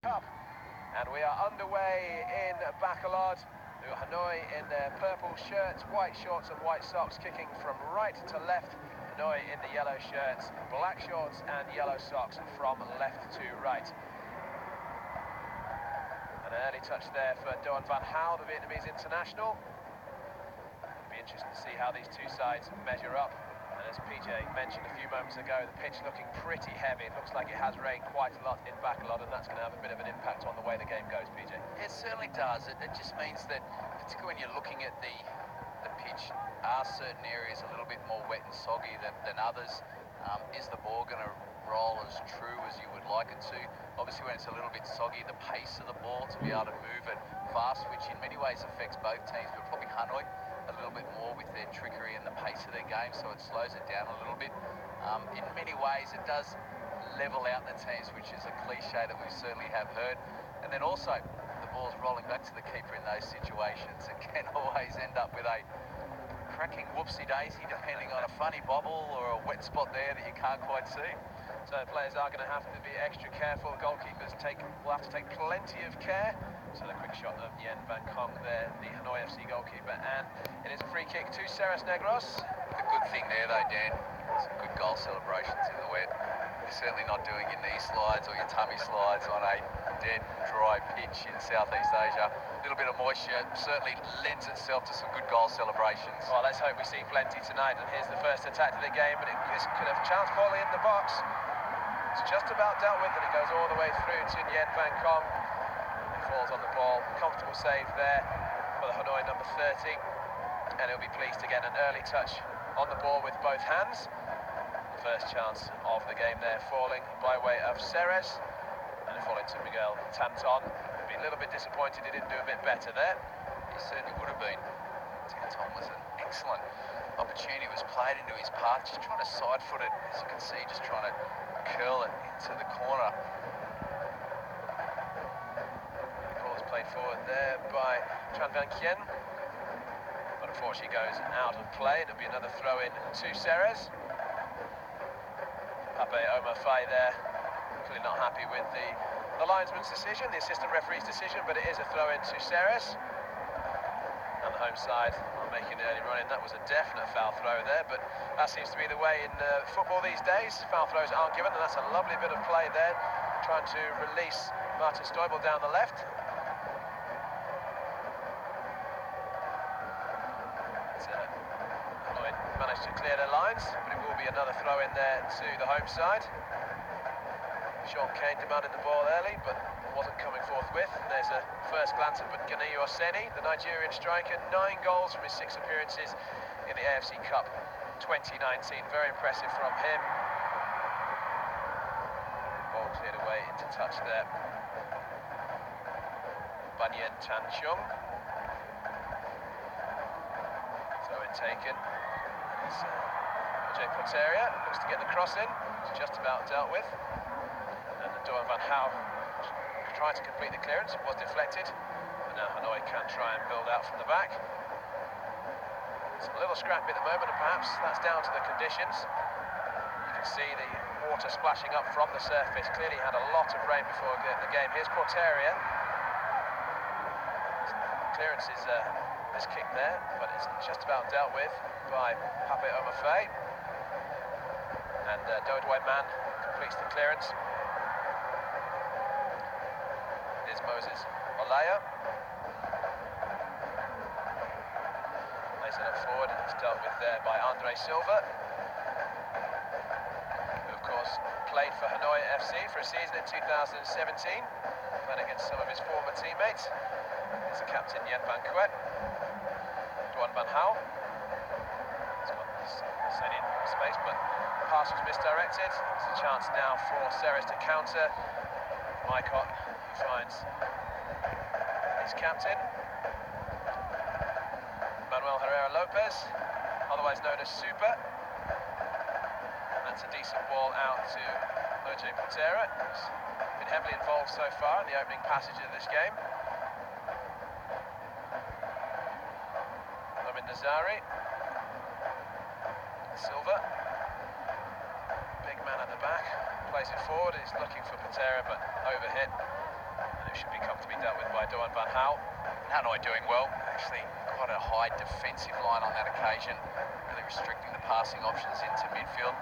Cup. And we are underway in Bacolod. Hanoi in their purple shirts, white shorts and white socks, kicking from right to left. Hanoi in the yellow shirts, black shorts and yellow socks from left to right. An early touch there for Doan Van Hao, the Vietnamese international. It'll be interesting to see how these two sides measure up. And as PJ mentioned a few moments ago, the pitch looking pretty heavy. It looks like it has rained quite a lot in Bacolod, and that's going to have a bit of an impact on the way the game goes, PJ. It certainly does. It just means that, particularly when you're looking at the pitch, are certain areas a little bit more wet and soggy than others? Is the ball going to roll as true as you would like it to? Obviously, when it's a little bit soggy, the pace of the ball to be able to move it fast, which in many ways affects both teams, but probably Hanoi a little bit more with their trickery and the pace of their game, so it slows it down a little bit. In many ways, it does level out the teams, which is a cliche that we certainly have heard. And then also, the ball's rolling back to the keeper in those situations. It can always end up with a cracking whoopsie-daisy, depending on a funny bobble or a wet spot there that you can't quite see. So players are going to have to be extra careful. Goalkeepers will have to take plenty of care. So the quick shot of Yen Van Kong there, the Hanoi FC goalkeeper, and it is a free kick to Ceres-Negros. The good thing there though, Dan, some good goal celebrations in the wet. You're certainly not doing your knee slides or your tummy slides on a dead, dry pitch in Southeast Asia. A little bit of moisture certainly lends itself to some good goal celebrations. Well, let's hope we see plenty tonight. And here's the first attack of the game, but this could have chance ball in the box. It's just about dealt with, and it goes all the way through to Yen Van Kong. Falls on the ball, comfortable save there for the Hanoi number 30, and he'll be pleased to get an early touch on the ball with both hands. The first chance of the game there falling by way of Ceres, and it falling to Miguel Tanton. He'll be a little bit disappointed he didn't do a bit better there. He certainly would have been. Tanton was an excellent opportunity. It was played into his path, just trying to side foot it, as you can see, just trying to curl it into the corner. Played forward there by Tran Van Kien, but unfortunately goes out of play. It'll be another throw in to Ceres. Pape Omar Faye there, clearly not happy with the linesman's decision, the assistant referee's decision, but it is a throw in to Ceres. And the home side are making an early run in. That was a definite foul throw there, but that seems to be the way in football these days. Foul throws aren't given, and that's a lovely bit of play there, trying to release Martin Stoibel down the left. Managed to clear their lines, but it will be another throw in there to the home side. Sean Kane demanded the ball early, but wasn't coming forthwith. And there's a first glance at Ganayu Oseni, the Nigerian striker, 9 goals from his 6 appearances in the AFC Cup 2019. Very impressive from him. Ball cleared away into touch there. Banyan Chan Chung. Throw in taken. Jay Poteria looks to get the cross in. It's just about dealt with. And Doan Van Hao tried to complete the clearance. It was deflected. But now Hanoi can try and build out from the back. It's a little scrappy at the moment, and perhaps that's down to the conditions. You can see the water splashing up from the surface. Clearly had a lot of rain before the game. Here's Poteria. Clearance is this kick there, but it's just about dealt with by Pape Omar Faye. And Dodway Man completes the clearance. Here's Moses Olaya. Lays it up forward, and it's dealt with there by Andre Silva, who of course played for Hanoi FC for a season in 2017, playing against some of his former teammates. Here's the captain Yen Van Quet. Doan Van Hao. He's got sent in space, but the pass was misdirected. It's a chance now for Ceres to counter. Maicot, who finds his captain, Manuel Herrera Lopez, otherwise known as Super. And that's a decent ball out to Jay Poteria, who's been heavily involved so far in the opening passage of this game. Nazari, Silva, big man at the back, plays it forward, he's looking for Poteria, but overhit. should be comfortably dealt with by Doan van Gaal. Hanoi doing well. Actually, quite a high defensive line on that occasion, really restricting the passing options into midfield.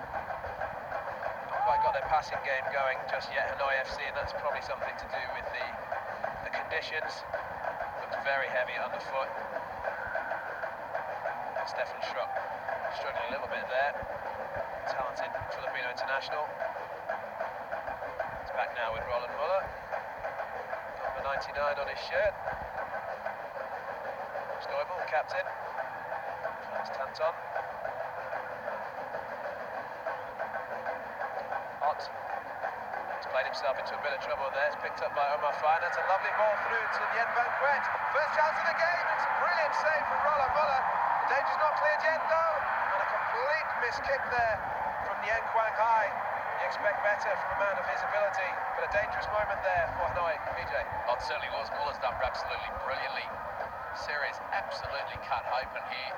Not quite got their passing game going just yet, Hanoi FC, and that's probably something to do with the conditions. Looked very heavy underfoot. Stefan Schrupp struggling a little bit there. Talented Filipino international. He's back now with Roland Muller. Number 99 on his shirt. Stoibel, the captain. That's Tanton. Ott. He's played himself into a bit of trouble there. It's picked up by Omar Faye. That's a lovely ball through to Yen Van Quet. First chance of the game. It's a brilliant save from Roland Muller. The danger's not cleared yet, though. And a complete miss kick there from Yen Quang Hai. You expect better from a man of his ability, but a dangerous moment there for Hanoi. PJ. Oh, it certainly was. Muller's done absolutely brilliantly. Ceres absolutely cut open here.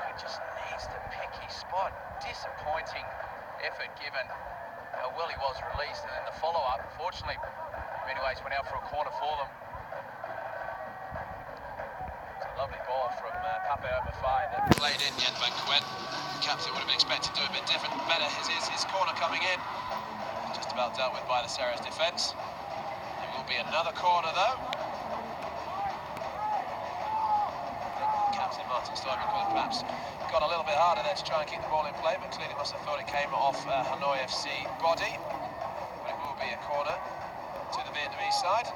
He just needs to pick his spot. Disappointing effort given how well he was released, and then the follow-up, fortunately, in many ways went out for a corner for them. Lovely ball from Pape Omar that played in Yen Van Quet. Captain would have been expected to do a bit different. Better his corner coming in. Just about dealt with by the Ceres defence. There will be another corner though. Captain Martin Stoibel could have perhaps got a little bit harder there to try and keep the ball in play, but clearly must have thought it came off Hanoi FC body. But it will be a corner to the Vietnamese side.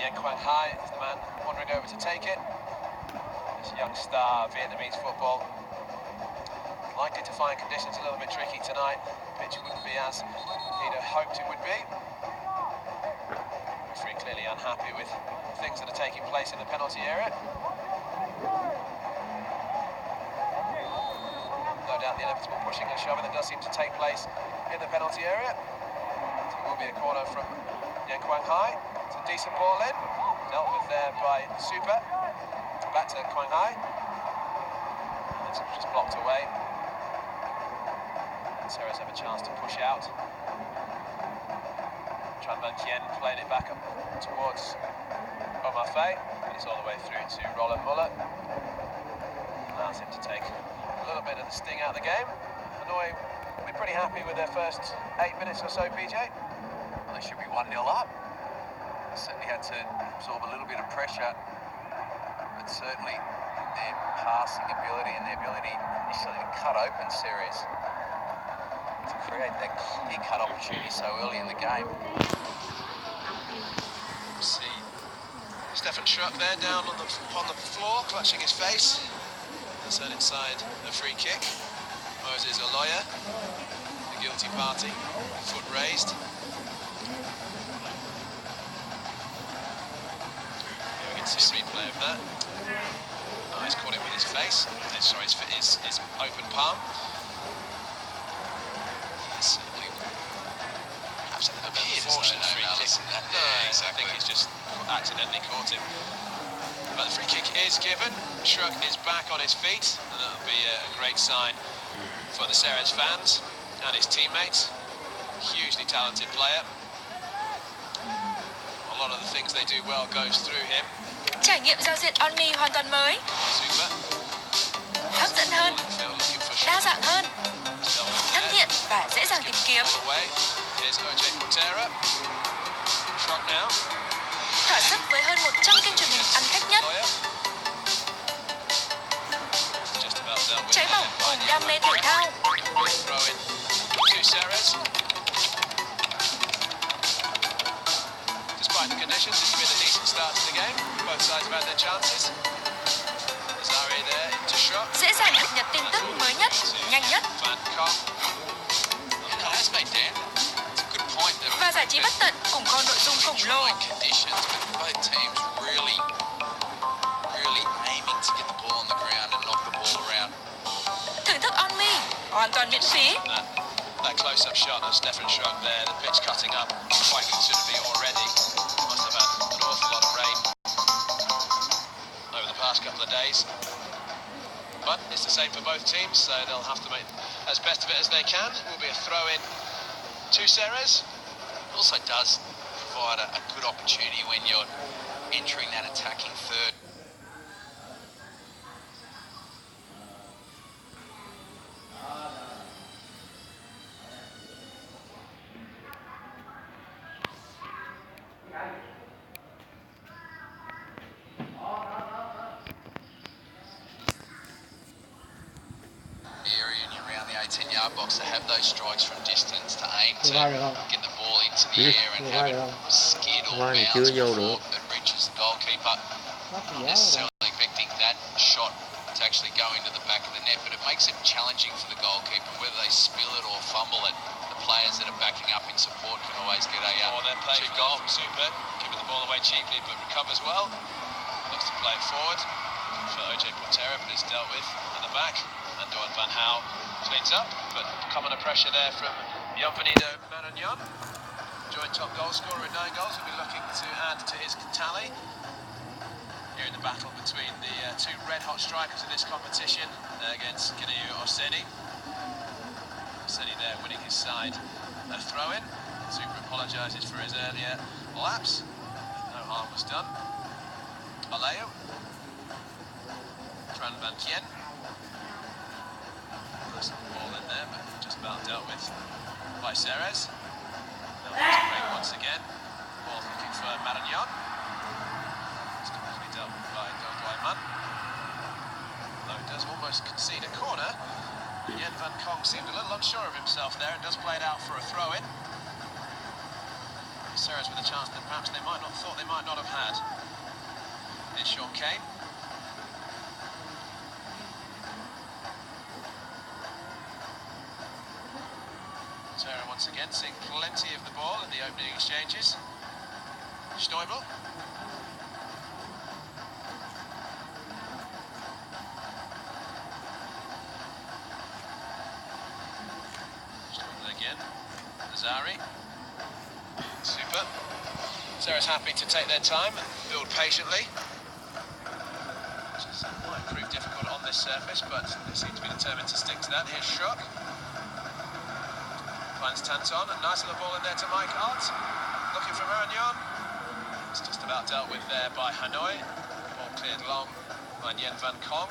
Yen Quang Hai is the man wandering over to take it. This young star of Vietnamese football. Likely to find conditions a little bit tricky tonight. The pitch wouldn't be as he'd have hoped it would be. Referee clearly unhappy with things that are taking place in the penalty area. No doubt the inevitable pushing and shoving that does seem to take place in the penalty area. So it will be a corner from Yen Quang Hai. It's a decent ball in, dealt with there by Super. Back to Quang Hai. It's just blocked away. And Ceres have a chance to push out. Tran Van Kien played it back up towards Omar Faye, and it's all the way through to Roland Muller. Allows him to take a little bit of the sting out of the game. Hanoi will be pretty happy with their first 8 minutes or so, PJ. Well, they should be 1-0 up. Certainly had to absorb a little bit of pressure, but certainly their passing ability and their ability initially to cut open Ceres to create that clear-cut opportunity so early in the game. See Stefan Schrupp there down on the floor, clutching his face. That's an inside a free kick. Moses Oloya, the guilty party, foot raised. See a replay of that. Oh, he's caught it with his face. Sorry, his open palm. Yes, perhaps a bit unfortunate free kick. No, exactly. I think he's just accidentally caught him. But the free kick is given. Schruck is back on his feet, and that'll be a great sign for the Ceres fans and his teammates. Hugely talented player. A lot of the things they do well goes through him. Trải nghiệm giao diện OnMe hoàn toàn mới, hấp dẫn hơn, đa dạng hơn, thân thiện và dễ dàng tìm kiếm. Thỏa sức với hơn 100 kênh truyền hình ăn khách nhất. Cháy bỏng cùng đam mê thể thao. Despite the conditions, it's been a decent start to the game. Both sides have had their chances. Zari there into Schrupp. Dễ dàng cập nhật tin tức mới nhất, nhanh nhất. Và giải trí bất tận cùng kho nội dung khổng lồ. Thưởng thức OnMe hoàn toàn miễn phí. That close-up shot of Stefan Schrupp there, the pitch cutting up quite considerably already. Must have had an awful lot of rain over the past couple of days. But it's the same for both teams, so they'll have to make as best of it as they can. It will be a throw-in to Ceres. It also does provide a good opportunity when you're entering that attacking third. Area and you're around the 18-yard box to have those strikes from distance to aim to get the ball into the air and have it skid or bounce before it reaches the goalkeeper. Not necessarily expecting that shot to actually go into the back of the net, but it makes it challenging for the goalkeeper. Whether they spill it or fumble it, the players that are backing up in support can always get a cheap goal. Super, giving the ball away cheaply, but recovers well. Looks to play it forward for OJ Portera, but it's dealt with at the back. And Doan Van Gaal cleans up, but come under pressure there from Bienvenido Maragnon. Joint top goal scorer with 9 goals, will be looking to add to his tally. Here in the battle between the two red-hot strikers of this competition against Kineu Orseni. Orseni there winning his side a throw-in. Super apologises for his earlier lapse. No harm was done. Aleo. Tran Van Kien. Nice little ball in there, but just about dealt with by Ceres. That was great once again. Ball looking for Maragnon. Dealt with by Doan. Though he does almost concede a corner. Yen Van Kong seemed a little unsure of himself there and does play it out for a throw-in. Ceres with a chance that perhaps they might not have had. It's Sean Kane. Terra once again seeing plenty of the ball in the opening exchanges. Stoibel. Again, Nazari. Super. Sarah's happy to take their time and build patiently, which might prove difficult on this surface, but they seem to be determined to stick to that. Here's Shock. Finds Tanton, a nice little ball in there to Mike Hart. Looking for Maragnon. It's just about dealt with there by Hanoi. Ball cleared long by Yen Van Kong.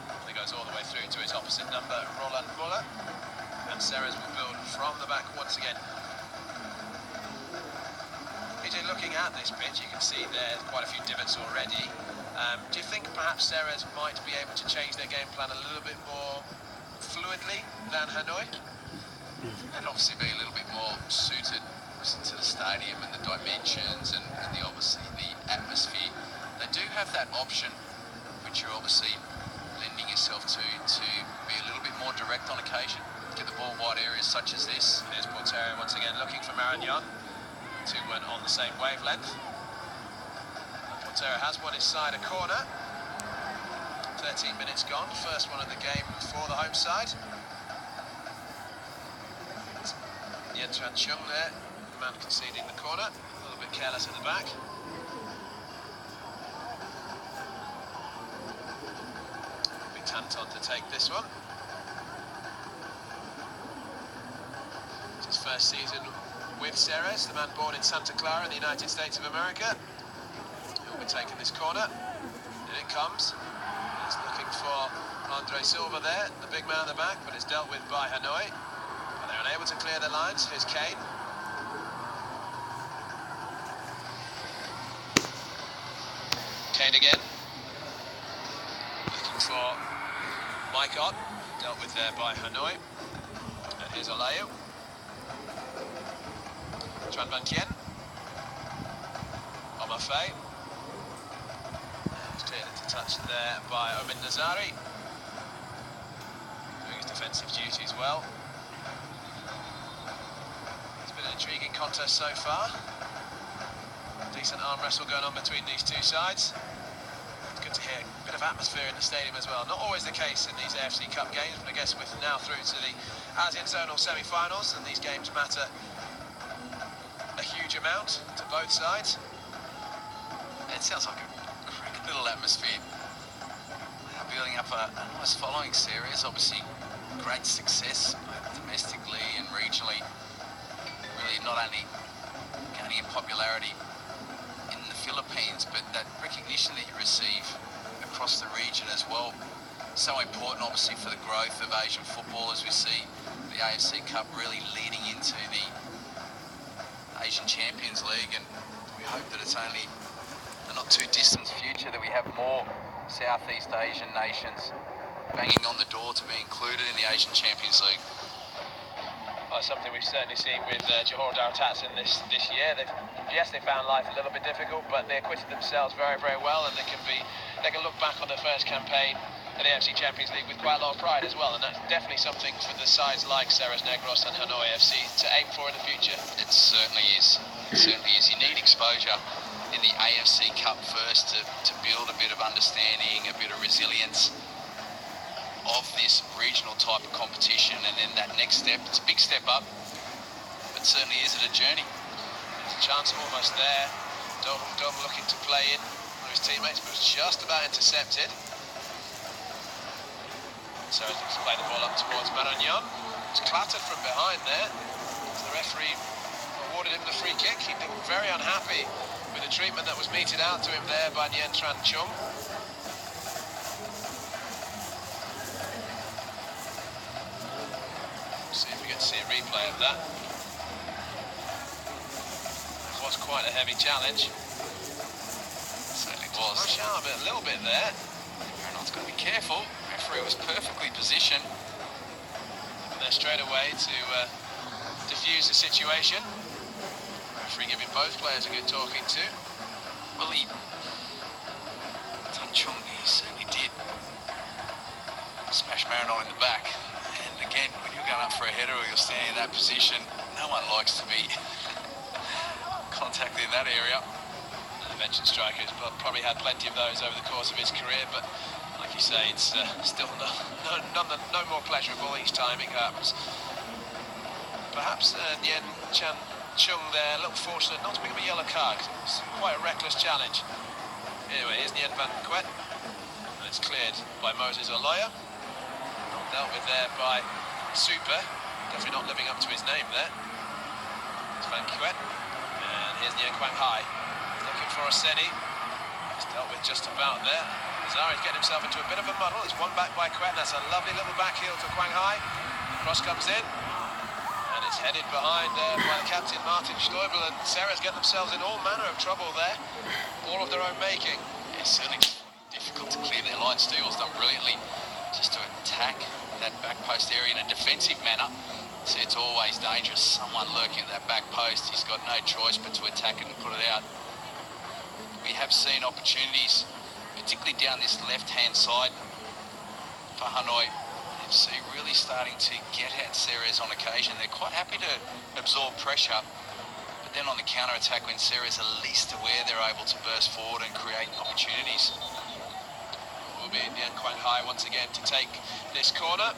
And it goes all the way through to his opposite number, Roland Muller. And Ceres will build from the back once again. PJ, looking at this pitch, you can see there's quite a few divots already. Do you think perhaps Ceres might be able to change their game plan a little bit more fluidly than Hanoi? They'd obviously be a little bit more suited to the stadium and the dimensions and obviously the atmosphere. They do have that option, which you're obviously lending yourself to be a little bit more direct on occasion. Get the ball wide areas such as this. Here's Portera once again looking for Maragnon. Two went on the same wavelength. Portera has won his side a corner. 13 minutes gone, first one of the game for the home side. Yen Tran Chung there, the man conceding the corner. A little bit careless at the back. It'll be Tanton to take this one. His first season with Ceres, the man born in Santa Clara in the United States of America. He'll be taking this corner. In it comes. He's looking for Andre Silva there, the big man at the back, but it's dealt with by Hanoi. But they're unable to clear their lines. Here's Kane. Kane again. Looking for Mike Ott, dealt with there by Hanoi. And here's Olayu. Tran Van Kien. Omar Faye. It's cleared into touch there by Omin Nazari. Doing his defensive duties well. It's been an intriguing contest so far. Decent arm wrestle going on between these two sides. It's good to hear a bit of atmosphere in the stadium as well. Not always the case in these AFC Cup games, but I guess with now through to the ASEAN Zonal semi-finals, and these games matter a huge amount to both sides. It sounds like a great little atmosphere. Building up a nice following series, obviously great success both domestically and regionally. Really not only gaining in popularity in the Philippines, but that recognition that you receive across the region as well, so important obviously for the growth of Asian football, as we see the AFC Cup really leading into the Asian Champions League, and we hope that it's only a not too distant future that we have more Southeast Asian nations banging on the door to be included in the Asian Champions League. Well, something we've certainly seen with Johor Darul this year. They found life a little bit difficult, but they acquitted themselves very, very well, and they can look back on their first campaign in the AFC Champions League with quite a lot of pride as well, and that's definitely something for the sides like Ceres-Negros and Hanoi FC to aim for in the future. It certainly is. It certainly is. You need exposure in the AFC Cup first to build a bit of understanding, a bit of resilience of this regional type of competition, and then that next step, it's a big step up, but certainly is it a journey. There's a chance almost there. Dom looking to play in for his teammates, but was just about intercepted. So he looks to play the ball up towards Maragnon. It's clattered from behind there. So the referee awarded him the free kick. He looked very unhappy with the treatment that was meted out to him there by Nguyen Tran Chung. See if we get to see a replay of that. It was quite a heavy challenge. Certainly was. Rush out a little bit there. Maranon's got to be careful. The referee was perfectly positioned. And there straight away to diffuse the situation. Referee giving both players a good talking to. Well, Tan Chung, he certainly did smash Maranon in the back. And again, when you're going up for a header or you're standing in that position, no one likes to be contacted in that area. The mentioned striker has probably had plenty of those over the course of his career, but like you say, it's still no more pleasurable each time it happens. Perhaps Nguyen Tran Chung there, a little fortunate not to pick up a yellow card, 'cause it was quite a reckless challenge. Anyway, here's Nguyen Van Quet, and it's cleared by Moses Oloya. Dealt with there by Super, definitely not living up to his name there. It's Van Quet, and here's Nguyen Quang Hai, looking for Oseni. He's dealt with just about there. Zari's getting himself into a bit of a muddle. It's one back by Quet, and that's a lovely little back heel to Quang Hai. Cross comes in, and it's headed behind by the captain Martin Stoibel, and Ceres get themselves in all manner of trouble there, all of their own making. It's certainly difficult to clear their line. Steele's done brilliantly just to attack that back post area in a defensive manner. So it's always dangerous. Someone lurking at that back post, he's got no choice but to attack it and put it out. We have seen opportunities, particularly down this left-hand side for Hanoi FC, really starting to get at Ceres on occasion. They're quite happy to absorb pressure, but then on the counter-attack, when Ceres are least aware, they're able to burst forward and create opportunities. Will be Nguyen Quang Hai once again to take this corner.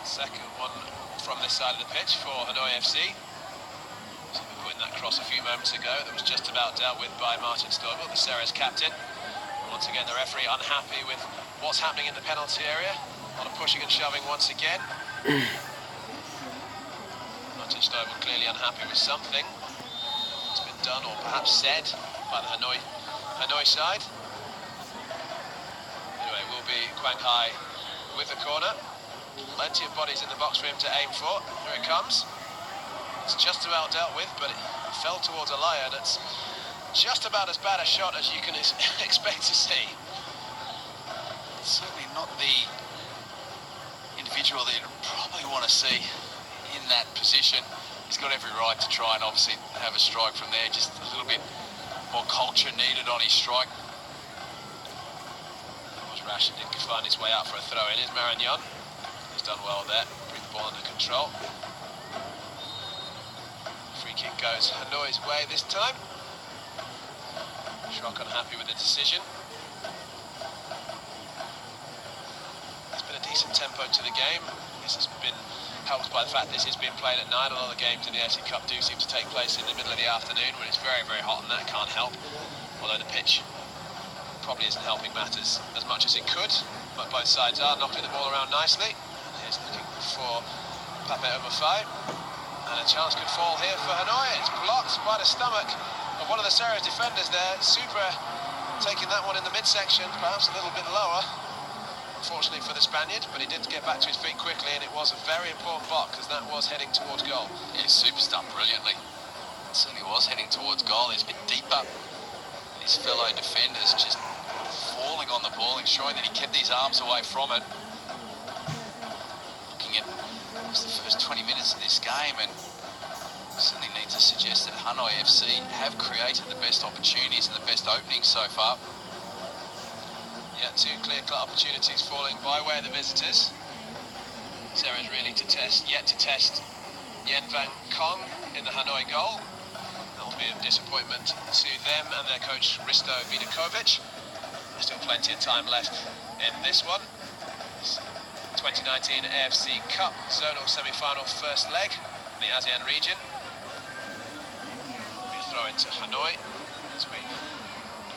Second one from this side of the pitch for Hanoi FC. So we put in that cross a few moments ago that was just about dealt with by Martin Stoibel, the Ceres captain. Once again, the referee unhappy with what's happening in the penalty area. A lot of pushing and shoving once again. Martin Stoibel clearly unhappy with something that's been done or perhaps said by the Hanoi side. Anyway, will be Quang Hai with the corner. Plenty of bodies in the box for him to aim for. Here it comes. It's just about dealt with, but it fell towards Alaya, and it's just about as bad a shot as you can expect to see. Certainly not the individual that you'd probably want to see in that position. He's got every right to try and obviously have a strike from there. Just a little bit more culture needed on his strike. That was rash and didn't find his way out for a throw in. Here's Maragnon. He's done well there. Bring the ball under control. Free kick goes Hanoi's way this time. Schrock unhappy with the decision. There's been a decent tempo to the game. This has been helped by the fact this has been played at night. A lot of the games in the AFC Cup do seem to take place in the middle of the afternoon when it's very, very hot, and that can't help. Although the pitch probably isn't helping matters as much as it could. But both sides are knocking the ball around nicely. And here's looking for Pape Omofai. And a chance could fall here for Hanoi. It's blocked by the stomach of one of the Ceres defenders there. Super taking that one in the midsection, perhaps a little bit lower, unfortunately for the Spaniard, but he did get back to his feet quickly, and it was a very important block because that was heading towards goal. Yeah, Super stumped brilliantly. It certainly was heading towards goal. He's a bit deeper. His fellow defenders just falling on the ball, ensuring that he kept his arms away from it. Looking at the first 20 minutes of this game, and certainly need to suggest that Hanoi FC have created the best opportunities and the best openings so far. Yeah, two clear-cut opportunities falling by way of the visitors. Ceres really yet to test Yen Van Kong in the Hanoi goal. That will be a disappointment to them and their coach Risto Vidakovic. There's still plenty of time left in this one. 2019 AFC Cup zonal semi-final first leg in the ASEAN region. We throw into Hanoi as we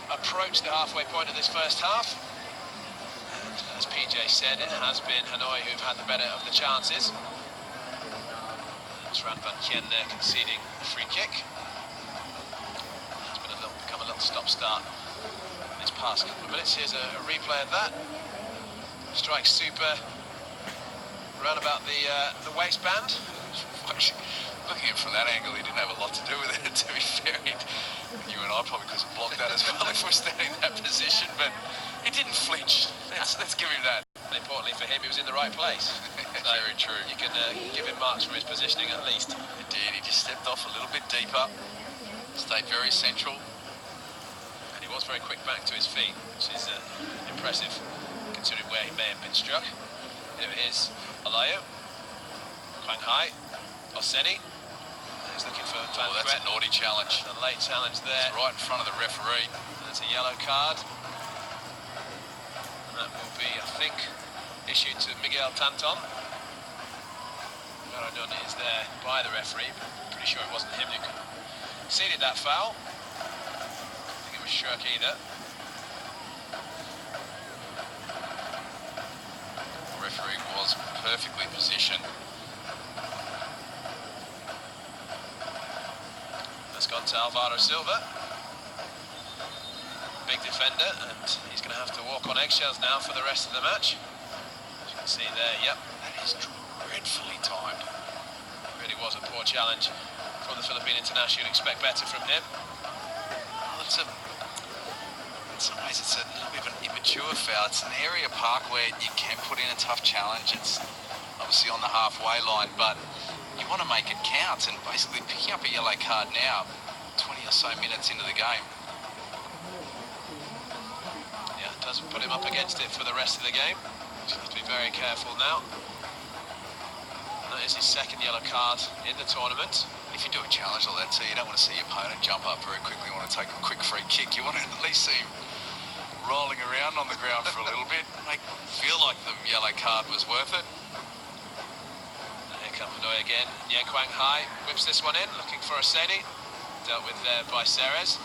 approach the halfway point of this first half. And as PJ said, it has been Hanoi who've had the better of the chances. It's Ran Van Kien there conceding a free kick. It's become a little stop-start in this past couple of minutes. Here's a replay of that. Strikes Super around about the waistband. Looking at it from that angle, he didn't have a lot to do with it, to be fair. You and I probably could have blocked that as well if we're standing in that position, but he didn't flinch. Let's give him that. And importantly for him, he was in the right place. So very true. You can give him marks for his positioning at least. He did. He just stepped off a little bit deeper, stayed very central. And he was very quick back to his feet, which is impressive considering where he may have been struck. Here it is, Alayo, Quang Hai, Oseni. He's looking for Van Oh, that's a naughty challenge. A late challenge there. It's right in front of the referee. That's a yellow card. And that will be, I think, issued to Miguel Tanton. Maradona is there by the referee, but pretty sure it wasn't him who conceded that foul. I think it was Shirk either. The referee was perfectly positioned. That's gone to Alvaro Silva. Big defender, and he's going to have to walk on eggshells now for the rest of the match. As you can see there, yep. That is dreadfully timed. Really was a poor challenge from the Philippine international. You'd expect better from him. Well, in some ways, it's a little bit of an immature foul. It's an area park where you can put in a tough challenge. It's obviously on the halfway line, but you want to make it count, and basically picking up a yellow card now, 20 or so minutes into the game. Yeah, doesn't put him up against it for the rest of the game. So he has to be very careful now. That is his second yellow card in the tournament. If you do a challenge like that, so you don't want to see your opponent jump up very quickly. You want to take a quick free kick. You want to at least see him rolling around on the ground for a little bit, make feel like the yellow card was worth it. Here comes Hanoi again. Yen Quang Hai whips this one in, looking for Oseni. Dealt with there by Ceres.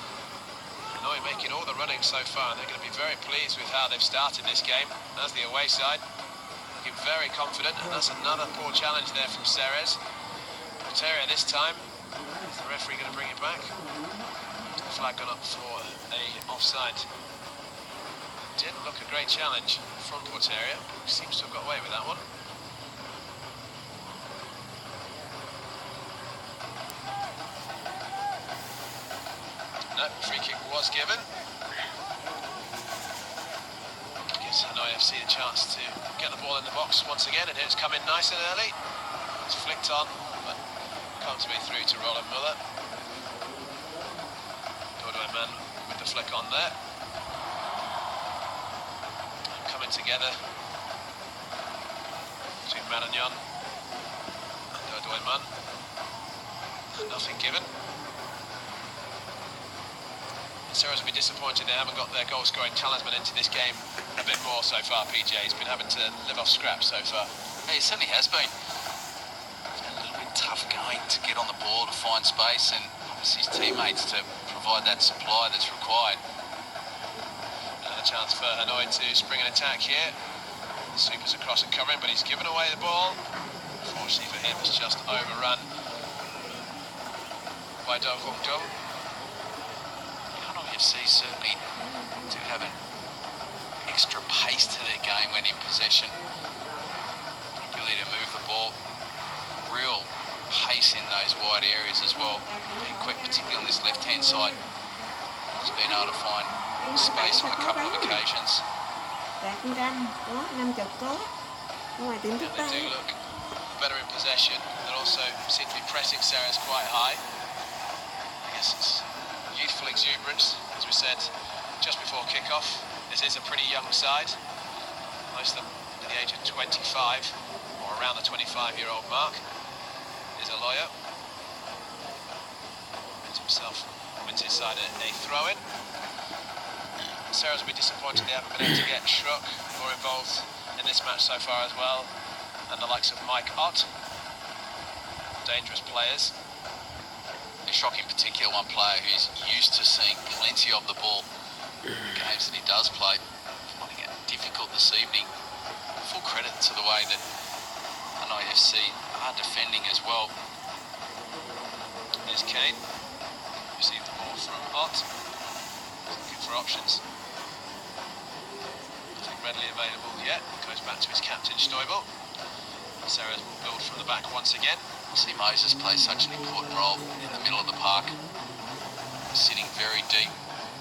Hanoi making all the running so far, and they're going to be very pleased with how they've started this game. That's the away side. Looking very confident, and that's another poor challenge there from Ceres. Porteria this time. Is the referee going to bring it back? Has the flag gone up for a offside? Didn't look a great challenge from Porteria. Seems to have got away with that one. No, free kick was given. Gives Hanoi FC the chance to get the ball in the box once again, and it's come in nice and early. It's flicked on, but can't be through to Roland Muller. Dodoeman with the flick on there. Coming together between Managnon and Dodoeman. Nothing given. Ceres will be disappointed they haven't got their goal-scoring talisman into this game a bit more so far, PJ. He's been having to live off scraps so far. Yeah, he certainly has been. It's been a little bit tough going to get on the ball, to find space, and obviously his teammates to provide that supply that's required. Another chance for Hanoi to spring an attack here. Super's across and covering, but he's given away the ball. Unfortunately for him, it's just overrun by Do Hung Dum. Hanoi FC certainly do have an extra pace to their game when in possession. Ability to move the ball. Real pace in those wide areas as well. Being quick, particularly on this left-hand side. He's been able to find space on a couple of occasions. Đạt ranh có 50 có ngoài tiếng thức They do look better in possession. They also seem to be pressing Ceres quite high. I guess it's youthful exuberance, as we said just before kick-off. This is a pretty young side. Most of them at the age of 25, or around the 25-year-old mark. Is a lawyer. Wins his side a throw-in. Ceres will be disappointed they haven't been able to get Schruck more involved in this match so far as well, and the likes of Mike Ott. Dangerous players. Schruck in particular, one player who's used to seeing plenty of the ball games that he does play, finding it difficult this evening. Full credit to the way that Hanoi FC are defending as well. Here's Kane. Received the ball from Ott. Looking for options. Nothing readily available yet. Goes back to his captain, Stoibel. Ceres will build from the back once again. See Moses play such an important role in the middle of the park. Sitting very deep.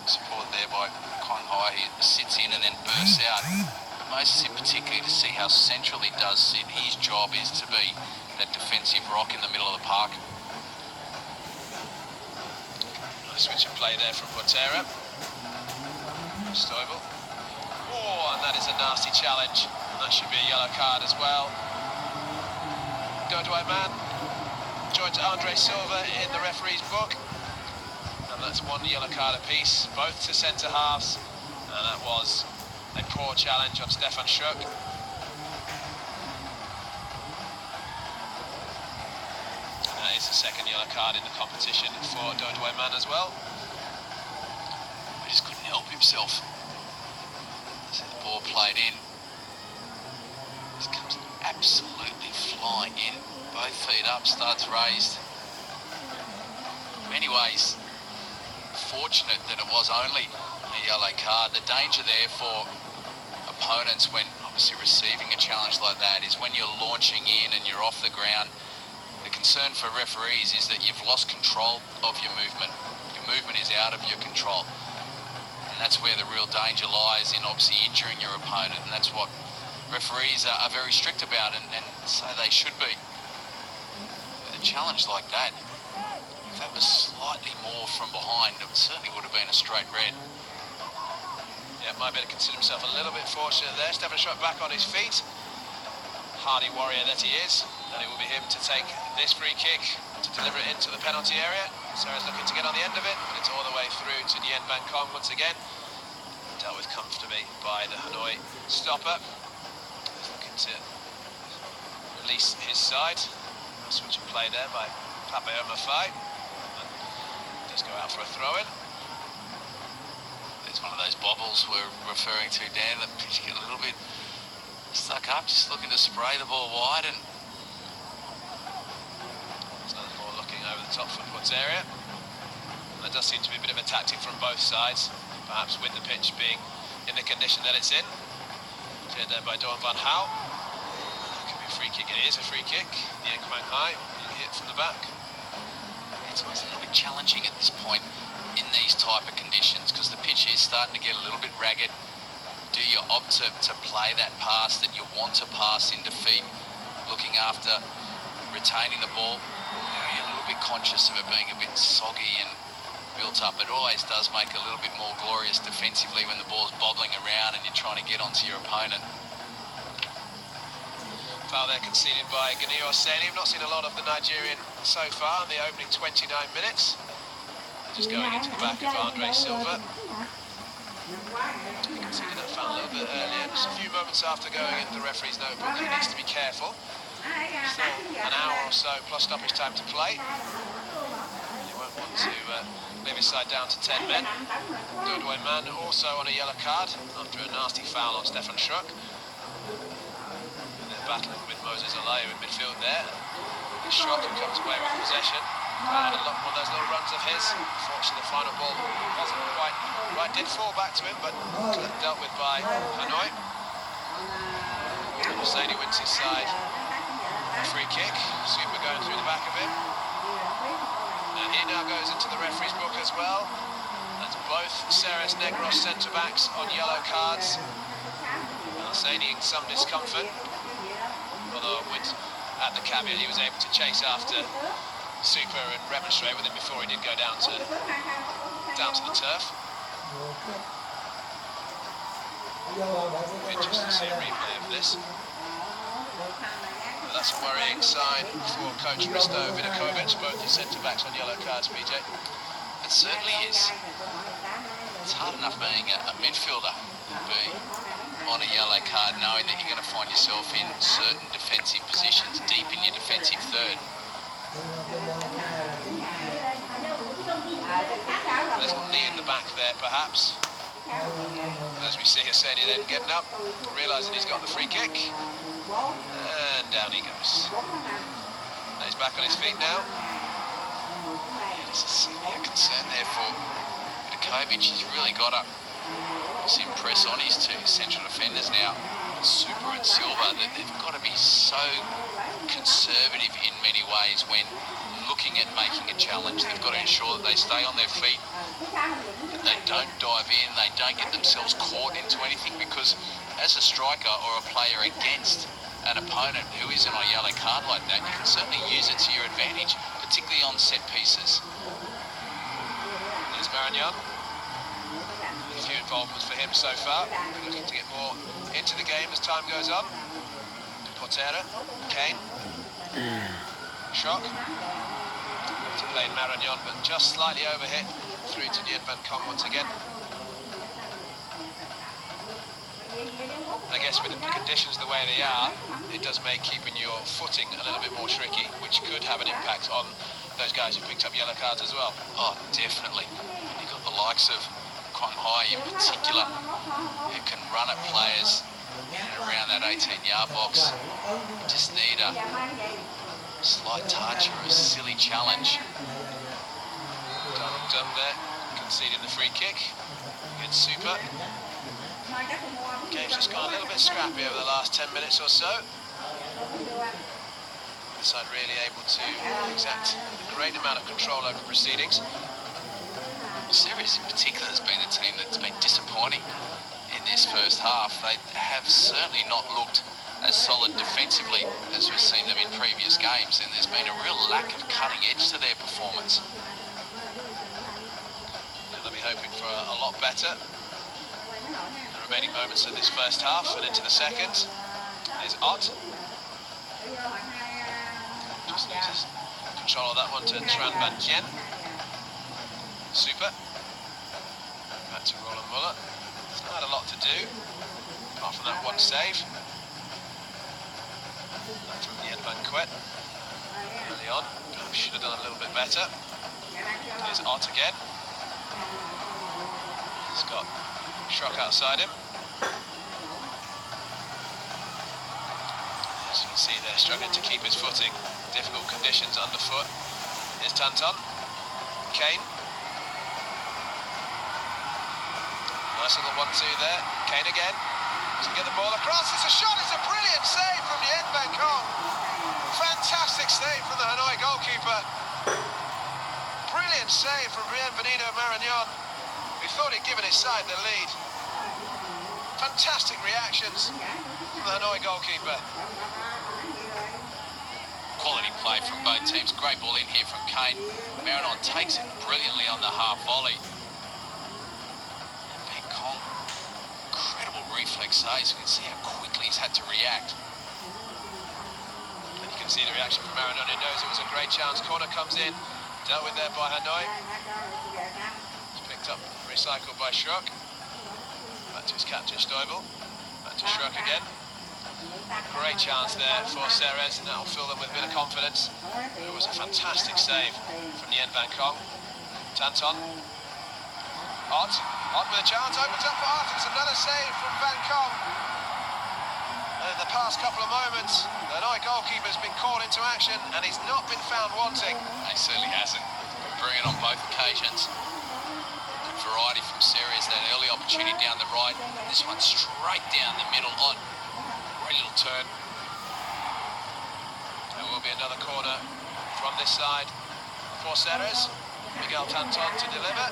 Supported there by Kong Hai. He sits in and then bursts out. But Moses in particular, to see how central he does sit. His job is to be that defensive rock in the middle of the park. Nice switch of play there from Portera. Stoibel. Oh, and that is a nasty challenge. That should be a yellow card as well. Dodouai Man joins Andre Silva in the referee's book. And that's one yellow card apiece, both to centre halves. And that was a poor challenge on Stefan Schruck. That is the second yellow card in the competition for Dodouai Man as well. He just couldn't help himself. See the ball played in. This comes absolutely flying in. Both feet up, studs raised. In many ways, fortunate that it was only a yellow card. The danger there for opponents when obviously receiving a challenge like that is when you're launching in and you're off the ground. The concern for referees is that you've lost control of your movement. Your movement is out of your control. And that's where the real danger lies, in obviously injuring your opponent. And that's what referees are very strict about, and so they should be. With a challenge like that, if that was slightly more from behind, it certainly would have been a straight red. Yeah, might be able to consider himself a little bit fortunate there. Stefan Schruck back on his feet. Hardy warrior that he is. And it will be him to take this free kick to deliver it into the penalty area. Ceres looking to get on the end of it, but it's all the way through to Nguyen Van Kong once again. Dealt with comfortably by the Hanoi stopper. He's looking to release his side. Nice switch of play there by Pape Omafai. Does go out for a throw-in. It's one of those bobbles we're referring to, Dan, that pitch get a little bit stuck up, just looking to spray the ball wide, and another ball looking over the top for Portera. There does seem to be a bit of a tactic from both sides, perhaps with the pitch being in the condition that it's in. Cleared there by Doan Van Hal. Could be a free kick. It is a free kick. Nguyen Quang Hai being hit from the back. it's always a little bit challenging at this point in these type of conditions because the pitch is starting to get a little bit ragged. Do you opt to play that pass that you want to pass into feet, looking after retaining the ball? You're a little bit conscious of it being a bit soggy and built up. It always does make it a little bit more glorious defensively when the ball's bobbling around and you're trying to get onto your opponent. Foul there conceded by Gani Orseni. We've not seen a lot of the Nigerian so far in the opening 29 minutes. Just going into the back of Andre Silva. He conceded that foul a little bit earlier, just a few moments after going into the referee's notebook. He needs to be careful. Still an hour or so plus stoppage time to play. He won't want to leave his side down to 10 men. Dodouai Man also on a yellow card after a nasty foul on Stefan Schruck. And they're battling with Moses Alayo in midfield there. Schruck comes away with possession. had a lot more of those little runs of his. Unfortunately, the final ball wasn't quite right. Did fall back to him, but dealt with by Hanoi. Husseini wins his side. Free kick. Super going through the back of him. And he now goes into the referee's book as well. That's both Ceres-Negros centre-backs on yellow cards. Husseini in some discomfort. Although at the caveat he was able to chase after Super and remonstrate with him before he did go down to the turf. Interesting to see a replay of this. But that's a worrying sign for coach Risto Vidakovic, both the centre-backs on yellow cards, PJ. It certainly is. It's hard enough being a midfielder, being on a yellow card, knowing that you're going to find yourself in certain defensive positions, deep in your defensive third. There's a knee in the back there, perhaps. As we see Husseini then getting up, realising he's got the free kick, and down he goes. And he's back on his feet now. There's a severe concern there for Vidakovic. He's really got to impress on his two central defenders now, Super and Silva, that they've got to be so conservative in many ways when looking at making a challenge. They've got to ensure that they stay on their feet, that they don't dive in, they don't get themselves caught into anything, because as a striker or a player against an opponent who isn't on a yellow card like that, you can certainly use it to your advantage, particularly on set pieces. There's Marignan. A few involvements for him so far. Looking to get more into the game as time goes on. Portera, Kane, Shock. To play Marignan, but just slightly overhit through to Nguyen Van Kong once again. I guess with the conditions the way they are, it does make keeping your footing a little bit more tricky, which could have an impact on those guys who picked up yellow cards as well. Oh, definitely. You've got the likes of Kwang Hai in particular, who can run at players around that 18-yard box. You just need a slight touch or a silly challenge. Done there, conceding the free kick against Super. Game's just gone a little bit scrappy over the last 10 minutes or so. This side really able to exact a great amount of control over proceedings. Ceres in particular has been a team that's been disappointing in this first half. They have certainly not looked as solid defensively as we've seen them in previous games, and there's been a real lack of cutting edge to their performance. They'll be hoping for a lot better. The remaining moments of this first half and into the second is Ott. Just loses control of that one to Tran Van Tien. Super. Back to Roland Muller. He's not had a lot to do, apart from that one save. Back from Nguyen Van Quet. Early on. Should have done a little bit better. Here's Ott again. He's got Schrock outside him. As you can see, they're struggling to keep his footing. Difficult conditions underfoot. Here's Tanton. Kane. Nice little 1-2 there. Kane again. To get the ball across. It's a shot. It's a brilliant save from Nguyen Van Kong. Fantastic save from the Hanoi goalkeeper. Brilliant save from Bienvenido Marignan. We thought he'd given his side the lead. Fantastic reactions from the Hanoi goalkeeper. Quality play from both teams. Great ball in here from Kane. Marignan takes it brilliantly on the half volley. And Van Kong, incredible reflex saves. You can see how quickly he's had to react. And you can see the reaction from Marignan, who knows it was a great chance. Corner comes in, dealt with there by Hanoi. It's picked up, recycled by Schrock. Back to his captain Stoibel. Back to Schrock again. Great chance there for Ceres, and that'll fill them with a bit of confidence. It was a fantastic save from Nguyen Van Kong. Tanton. Ott with a chance, opens up for Ott. It's another save from Van Kong. In the past couple of moments, the Hanoi goalkeeper's been called into action and he's not been found wanting. He certainly hasn't. Brilliant on both occasions. Good variety from Ceres, that early opportunity down the right. This one straight down the middle on. Great little turn. There will be another corner from this side for Ceres. Miguel Tanton to deliver.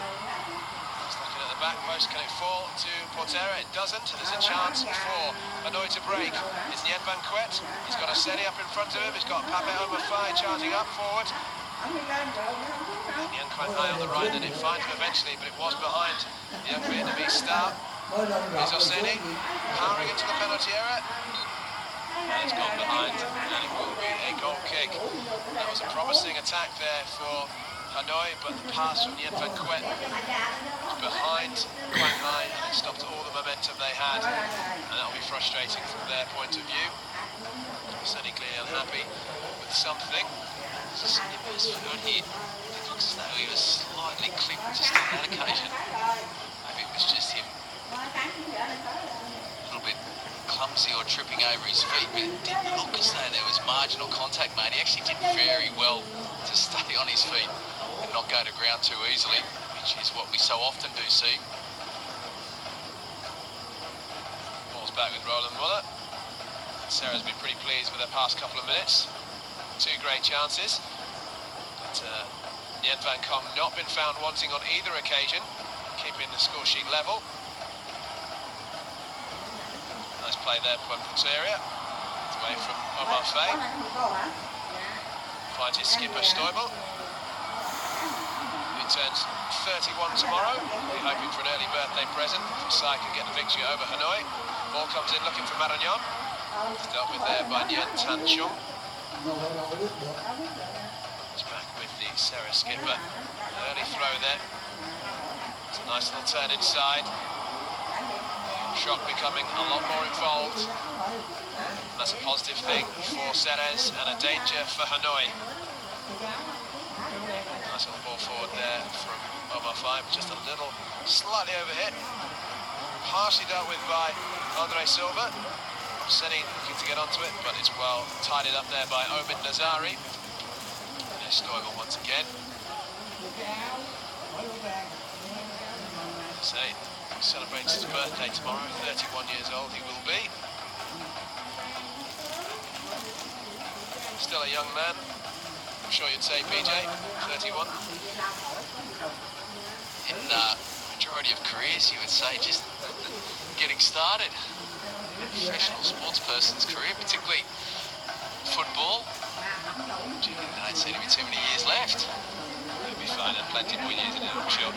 Just looking at the back post, can it fall to Portera? It doesn't. There's a chance for Hanoi to break. It's Nien Banquet. He's got a Seni up in front of him. He's got Pape Omafai charging up forward. Nien quite high on the right, and it finds him eventually, but it was behind the young Vietnamese star. Here's Oseni, powering into the penalty area. And it's gone behind, and it will be a goal kick. That was a promising attack there for Hanoi, but the pass from Nien Banquet behind Quang Hai, and it stopped all the momentum they had, and that'll be frustrating from their point of view. Oseni clearly unhappy with something. Just in his foot here, it looks as though he was slightly clipped just on that occasion. Maybe it was just him a little bit clumsy or tripping over his feet, but it didn't look as though there was marginal contact made. He actually did very well to stay on his feet and not go to ground too easily, which is what we so often do see. Ball's back with Roland Muller. Sarah's been pretty pleased with their past couple of minutes. Two great chances, but Nien Van Kom not been found wanting on either occasion, keeping the score sheet level. Nice play there from Portera. It's away from Omar Faye. Finds his skipper Stoibel, who turns 31 tomorrow. We're hoping for an early birthday present if Sai can get the victory over Hanoi. Ball comes in looking for Maragnon. It's dealt with there by Nien Tan Chung. It's back with the Ceres skipper. Early throw there. It's a nice little turn inside. Shock becoming a lot more involved. That's a positive thing for Ceres and a danger for Hanoi. Nice little ball forward there from Omar Faye, just a little slightly overhit. Harshly dealt with by Andre Silva. Seni looking to get onto it, but it's well tidied up there by Omid Nazari. There's Stoibel once again. Say, celebrates his birthday tomorrow, 31 years old he will be. Still a young man, I'm sure you'd say, PJ, 31. In majority of careers, you would say, just getting started. Professional sports person's career, particularly football. Gee, I don't seem to be too many years left. He'll be fine, and plenty more years in it, I'm sure.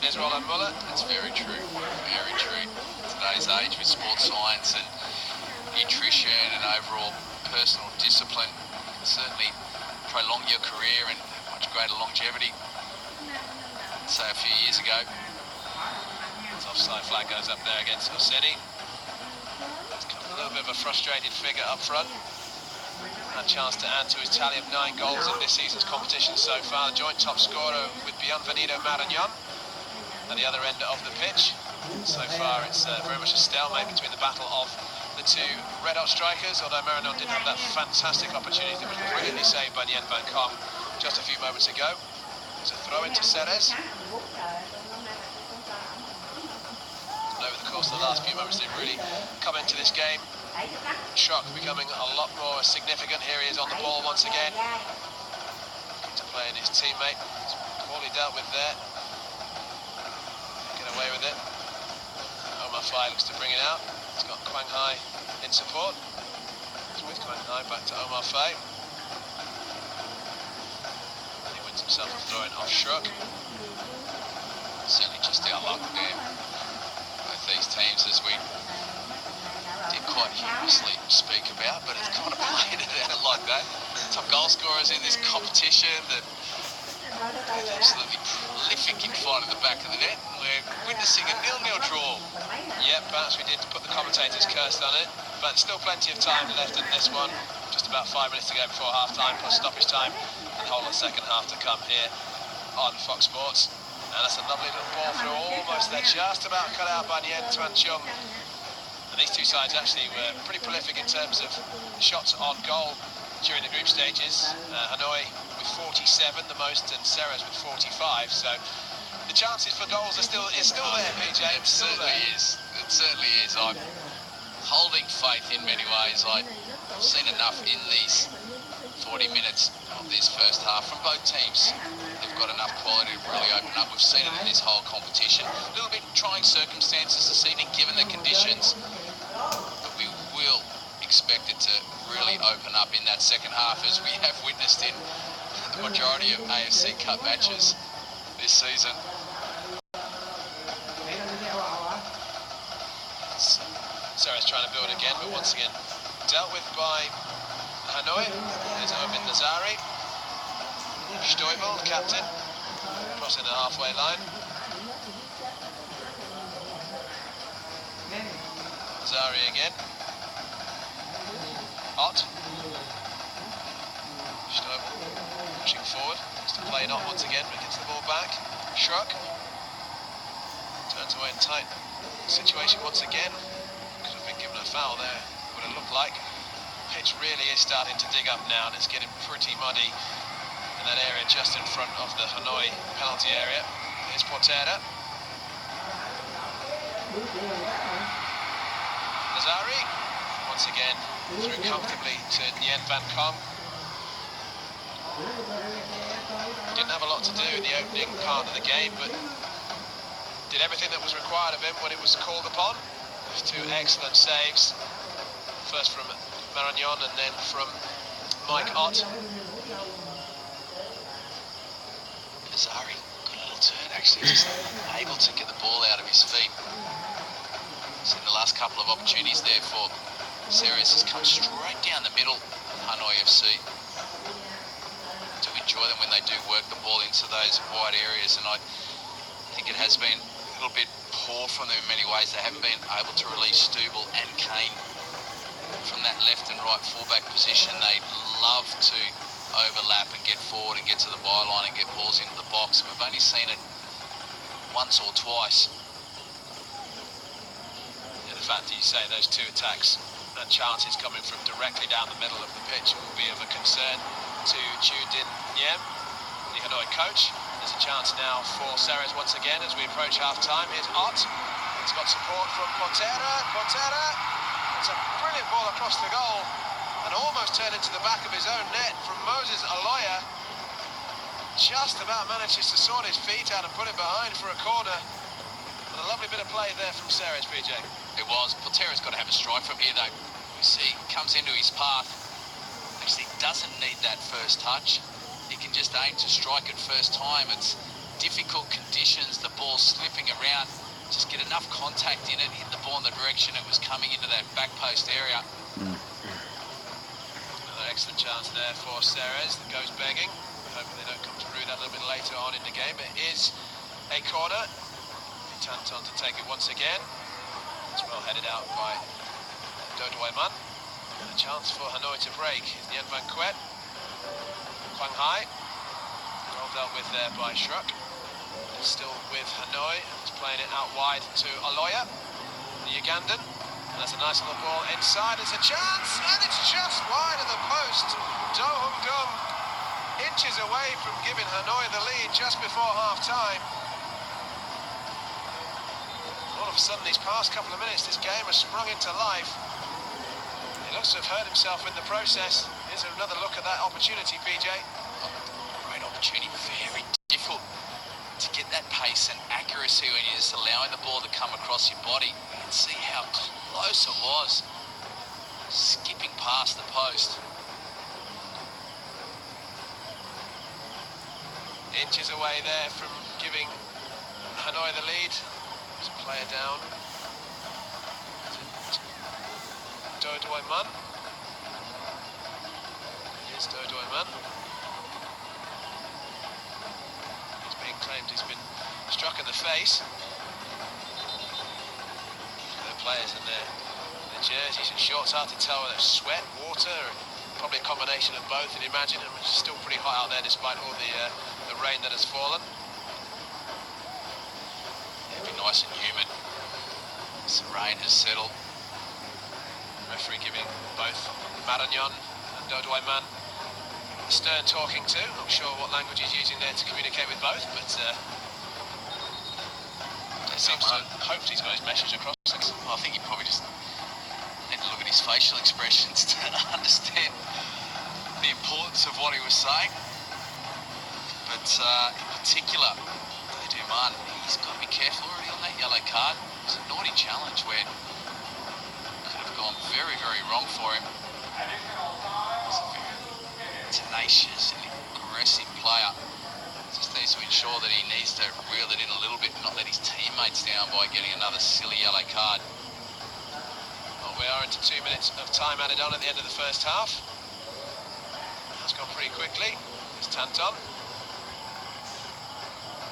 There's Roland Muller. That's very true, very true. Today's age with sports science and nutrition and overall personal discipline can certainly prolong your career and have much greater longevity. Say a few years ago. His offside flag goes up there against Oseni. A little bit of a frustrated figure up front. A chance to add to his tally of 9 goals in this season's competition so far. The joint top scorer with Bienvenido Maragnon at the other end of the pitch. So far it's very much a stalemate between the battle of the two red-hot strikers, although Maragnon did have that fantastic opportunity that was brilliantly saved by Nien Van Kom just a few moments ago. It's a throw into Ceres. Over the course of the last few moments, they've really come into this game. Shock becoming a lot more significant. Here he is on the ball once again. Looking to play in his teammate. It's poorly dealt with there. Get away with it. Omar Faye looks to bring it out. He's got Quang Hai in support. It's with Quang Hai back to Omar Faye. And he wins himself a throw in off Shock. Certainly just our luck there. These teams, as we did quite humorously speak about, but it's kind of played it out like that. Top goal scorers in this competition that are absolutely prolific in finding the back of the net, and we're witnessing a 0-0 draw. Yep, perhaps we did put the commentators cursed on it, but still plenty of time left in this one. Just about 5 minutes to go before half-time, plus stoppage time, and the whole of the second half to come here on Fox Sports. And that's a lovely little ball through, almost there, just about cut out by Nien Tan Chung. And these two sides actually were pretty prolific in terms of shots on goal during the group stages. Hanoi with 47, the most, and Ceres with 45. So the chances for goals is still there, PJ. It certainly is. It certainly is. I'm holding faith in many ways. I've seen enough in these 40 minutes of this first half from both teams. They've got enough quality to really open up. We've seen it in this whole competition. A little bit trying circumstances this evening, given the conditions, but we will expect it to really open up in that second half, as we have witnessed in the majority of AFC Cup matches this season. Ceres trying to build again, but once again dealt with by Hanoi. There's Omin Nazari. Stoibel, the captain, crossing the halfway line. Nazari again. Ott. Stoibel pushing forward. Wants to play it on once again, but gets the ball back. Shrug. Turns away in tight situation once again. Could have been given a foul there, would have looked like. Pitch really is starting to dig up now, and it's getting pretty muddy in that area just in front of the Hanoi penalty area. Here's Portera. Nazari, once again, through comfortably to Nguyen Van Kong. Didn't have a lot to do in the opening part of the game, but did everything that was required of him when it was called upon. Two excellent saves, first from Maragnon and then from Mike Ott. Nazari got a little turn, actually, just able to get the ball out of his feet. So in the last couple of opportunities there for Ceres, has come straight down the middle of Hanoi FC. Do enjoy them when they do work the ball into those wide areas, and I think it has been a little bit poor from them in many ways. They haven't been able to release Stoibel and Kane from that left and right fullback position. They love to overlap and get forward and get to the byline and get balls into the box. We've only seen it once or twice. Yeah, the fact that you say those two attacks and chances coming from directly down the middle of the pitch will be of a concern to Chu Din Niem, the Hanoi coach. There's a chance now for Ceres once again as we approach half-time. Here's Ott. He's got support from Portera. Portera. It's a brilliant ball across the goal and almost turned into the back of his own net from Moses Aloya. Just about manages to sort his feet out and put it behind for a corner. And a lovely bit of play there from Ceres, PJ. It was. Portera's got to have a strike from here, though. We see comes into his path. Actually doesn't need that first touch. He can just aim to strike it first time. It's difficult conditions, the ball slipping around. Just get enough contact in it, hit the ball in the direction it was coming into that back post area. Another excellent chance there for Ceres that goes begging. Hoping they don't come through that a little bit later on in the game. It is a corner. Tanton to take it once again. It's well headed out by Dodoiman. A chance for Hanoi to break. Nguyen Van Quet. Quang Hai. Well dealt with there by Shruk. It's still with Hanoi. He's playing it out wide to Aloya, the Ugandan. And that's a nice little ball inside. It's a chance, and it's just wide of the post. Do Hung Dum inches away from giving Hanoi the lead just before half-time. All of a sudden, these past couple of minutes, this game has sprung into life. He looks to have hurt himself in the process. Here's another look at that opportunity, PJ. Great opportunity, very difficult to get that pace and accuracy when you're just allowing the ball to come across your body. You can see how close it was, skipping past the post. Inches away there from giving Hanoi the lead. There's a player down. Dodoiman. Here's Dodoiman. He's being claimed he's been struck in the face. The players in their jerseys and shorts, hard to tell whether it's sweat, water, or probably a combination of both, and imagine it was still pretty hot out there despite all the rain that has fallen. It'll be nice and humid. As the rain has settled. Referee giving both Maragnon and Dodouaiman stern talking to. Not sure what language he's using there to communicate with both, but it seems to hope he's got his message across. I think he probably just need to look at his facial expressions to understand the importance of what he was saying. But in particular, Dodouaiman, he's got to be careful already on that yellow card. It's a naughty challenge where it could have gone very, very wrong for him. He's a very tenacious and aggressive player. Just needs to ensure that he needs to reel it in a little bit and not let his teammates down by getting another silly yellow card. Well, we are into 2 minutes of time added on at the end of the first half. That's gone pretty quickly. It's Tanton.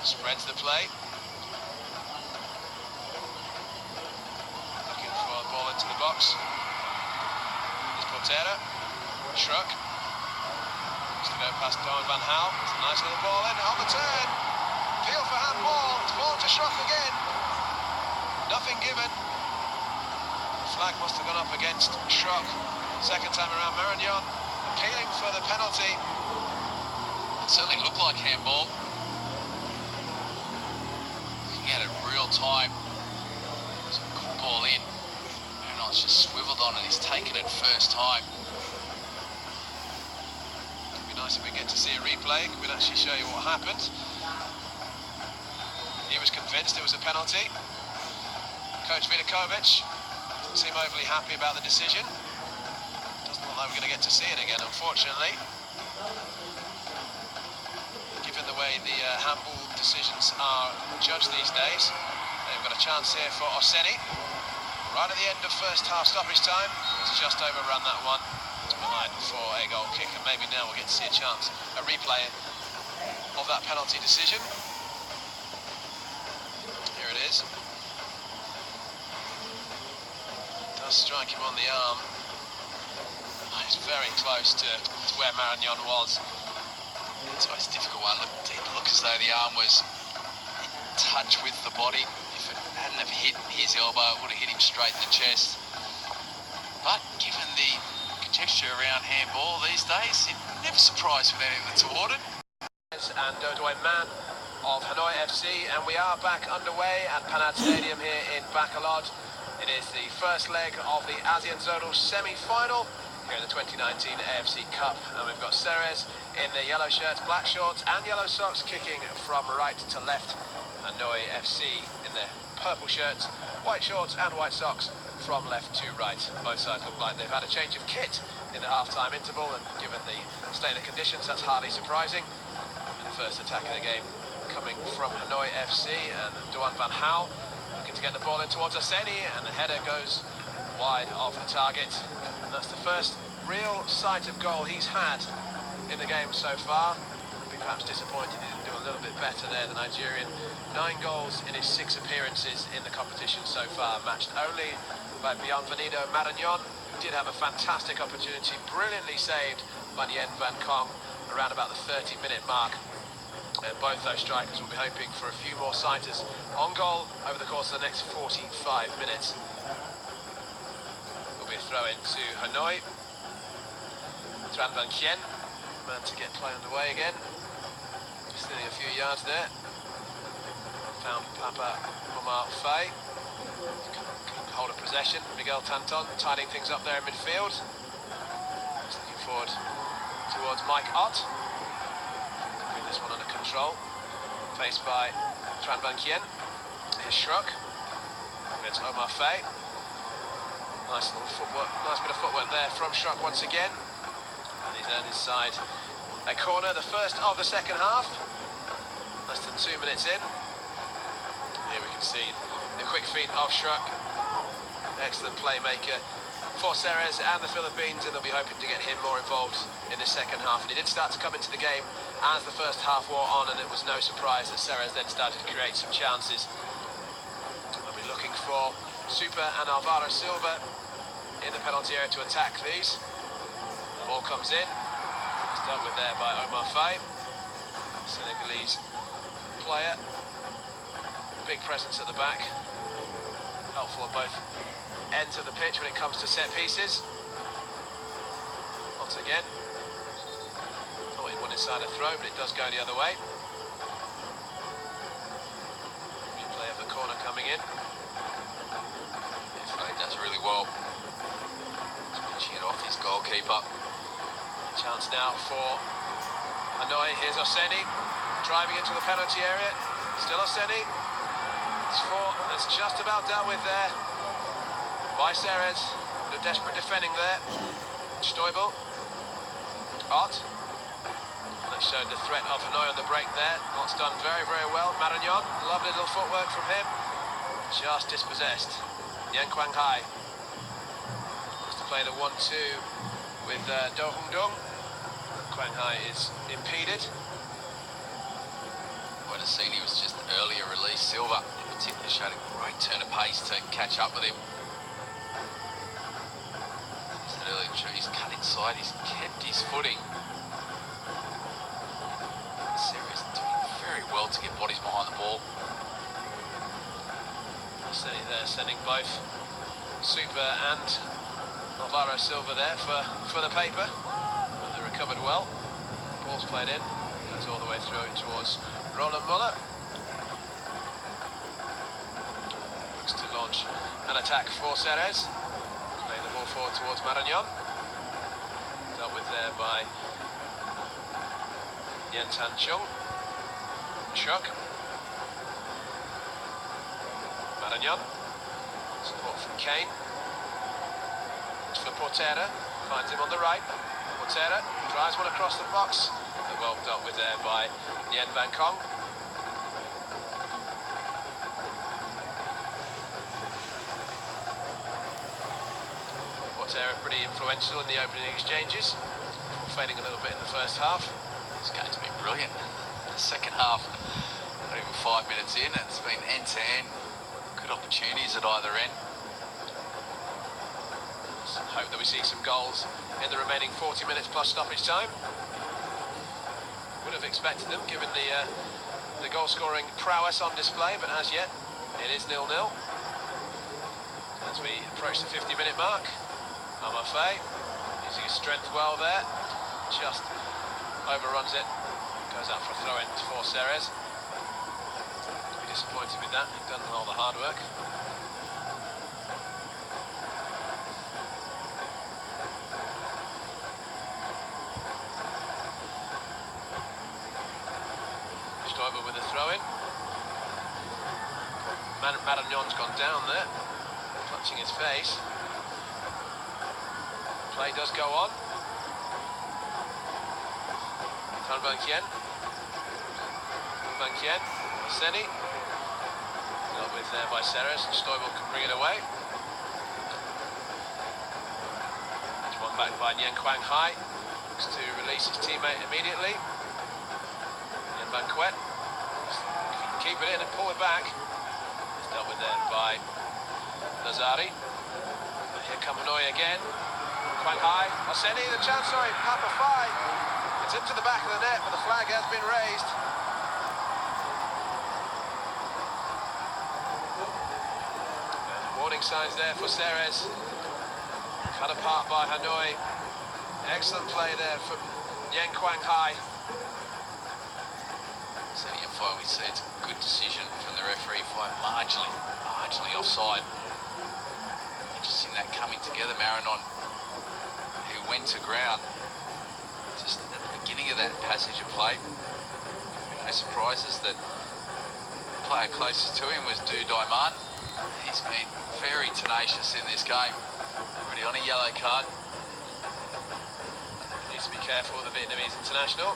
Spreads the play. Looking for the ball into the box. It's Portera. Schruck. To go past Doan van Gaal. It's a nice little ball in on the turn. Appeal for handball. It's ball to Schruck again. Nothing given. The flag must have gone up against Schruck. Second time around, Maragnon appealing for the penalty. It certainly looked like handball. He had a real time. It's a good ball in. It's just swiveled on and he's taken it first time. Nice if we get to see a replay. We'll actually show you what happened. He was convinced it was a penalty. Coach Vidakovic doesn't seem overly happy about the decision. Doesn't look like we're going to get to see it again, unfortunately. Given the way the handball decisions are judged these days, they've got a chance here for Oseni. Right at the end of first half stoppage time, it's just overrun that one. For a goal kick, and maybe now we'll get to see a replay of that penalty decision. Here it is. Does strike him on the arm. He's very close to where Maragnon was. It's always a difficult one. It didn't look as though the arm was in touch with the body. If it hadn't have hit his elbow, it would have hit him straight in the chest. But given the texture around handball these days, it never surprised with anything that's awarded. And Dodouaiman of Hanoi FC, and we are back underway at Panad Stadium here in Bacolod. It is the first leg of the ASEAN Zonal semi-final here in the 2019 AFC Cup, and we've got Ceres in the yellow shirts, black shorts and yellow socks, kicking from right to left. Hanoi FC in their purple shirts, white shorts and white socks from left to right. Both sides look like they've had a change of kit in the half-time interval, and given the state of conditions, that's hardly surprising. And the first attack of the game coming from Hanoi FC, and Doan van Gaal looking to get the ball in towards Oseni, and the header goes wide of the target. And that's the first real sight of goal he's had in the game so far. I'd be perhaps disappointed he didn't do a little bit better there, the Nigerian. 9 goals in his 6 appearances in the competition so far, matched only by Bienvenido Maragnon, who did have a fantastic opportunity, brilliantly saved by Nguyen Van Kong around about the 30-minute mark. And both those strikers will be hoping for a few more sighters on goal over the course of the next 45 minutes. Will be a throw in to Hanoi. Tran Van Kien, man to get play underway again. Stealing a few yards there. Found Papa Omar Faye. Hold of possession. Miguel Tanton tidying things up there in midfield. Just looking forward towards Mike Ott. Bring this one under control. Faced by Tran Van Kien. Here's Schruck. It's Omar Faye. Nice little footwork. Nice bit of footwork there from Schruck once again. And he's earned his side a corner, the first of the second half. Less than 2 minutes in. Here we can see the quick feet of Schruck. Excellent playmaker for Ceres and the Philippines, and they'll be hoping to get him more involved in the second half. And he did start to come into the game as the first half wore on, and it was no surprise that Ceres then started to create some chances. We'll be looking for Super and Alvaro Silva in the penalty area to attack these. The ball comes in. It's dealt with there by Omar Faye, Senegalese player. Big presence at the back. Helpful on both ends of the pitch when it comes to set pieces. Once again, thought he won inside a throw, but it does go the other way. Replay of the corner coming in. He does really well. Pitching it off his goalkeeper. Chance now for Hanoi. Here's Oseni driving into the penalty area. Still Oseni. It's four. That's just about dealt with there by Ceres. The desperate defending there. Stoibel. Ott. That showed the threat of Hanoi on the break there. Ott's done very, very well. Maragnon. Lovely little footwork from him. Just dispossessed. Yan Quang Hai wants to play the 1-2 with Do Hung Dung. Quang Hai is impeded. What I seen, he was just earlier released. Silva in particular showed a great turn of pace to catch up with him. As I said earlier, he's cut inside, he's kept his footing. Ceres doing very well to get bodies behind the ball. Oseni there sending both Super and Alvaro Silva there for the paper. But they recovered well. Ball's played in, goes all the way through towards Roland Muller. Looks to launch an attack for Ceres. Playing the ball forward towards Maragnon. Dealt with there by Yen Tan Chung. Chuck. Maragnon. Support from Kane. It's for Portera. Finds him on the right. Portera drives one across the box. Well dealt with there by Yen Van Kong. Portera pretty influential in the opening exchanges. Fading a little bit in the first half. It's going to be brilliant. The second half, not even 5 minutes in, it's been end-to-end. Good opportunities at either end. Hope that we see some goals in the remaining 40 minutes plus stoppage time. Would have expected them given the goal-scoring prowess on display, but as yet it is 0-0. As we approach the 50-minute mark, Amafei using his strength well there, just overruns it, goes out for a throw-in for Ceres. Be disappointed with that. He's done all the hard work. Stoibel with a throw-in. Maragnon's gone down there, clutching his face. Play does go on. Tan Van Kien. Van Kien. Oseni. Dealt with there by Ceres, and Stoibel can bring it away. That's one back by Yen Quang Hai. Looks to release his teammate immediately. Yen Van Quet. Keep it in and pull it back. It's dealt with there by Lazari. Here come Hanoi again. Quang Hai. Oseni, the chance, sorry, Papa Fai. It's into the back of the net, but the flag has been raised. Warning signs there for Ceres. Cut apart by Hanoi. Excellent play there from Yen Quang Hai. Setting up fight, we say it's a good decision from the referee. Fight marginally offside. Interesting that coming together. Maragnon, who went to ground just at the beginning of that passage of play. No surprises that the player closest to him was Du Daiman. He's been very tenacious in this game. Already on a yellow card. Needs to be careful with the Vietnamese international.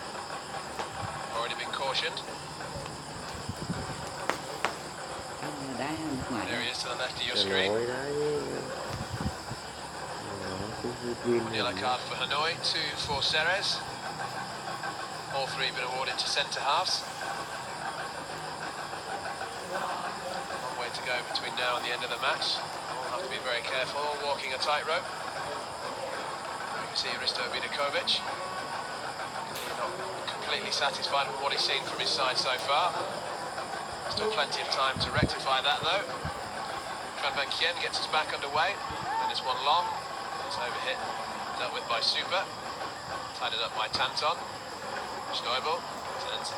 Already been cautioned. There he is to the left of your screen. Yellow card for Hanoi, 2 for Ceres. All three been awarded to centre halves. Long way to go between now and the end of the match. All have to be very careful, all walking a tightrope. You can see Risto Vidakovic. Not completely satisfied with what he's seen from his side so far. Still plenty of time to rectify that though. Van Kien gets us back underway. Then it's one long. It's overhit, dealt with by Super. Tied it up by Tanton. Stoibel turns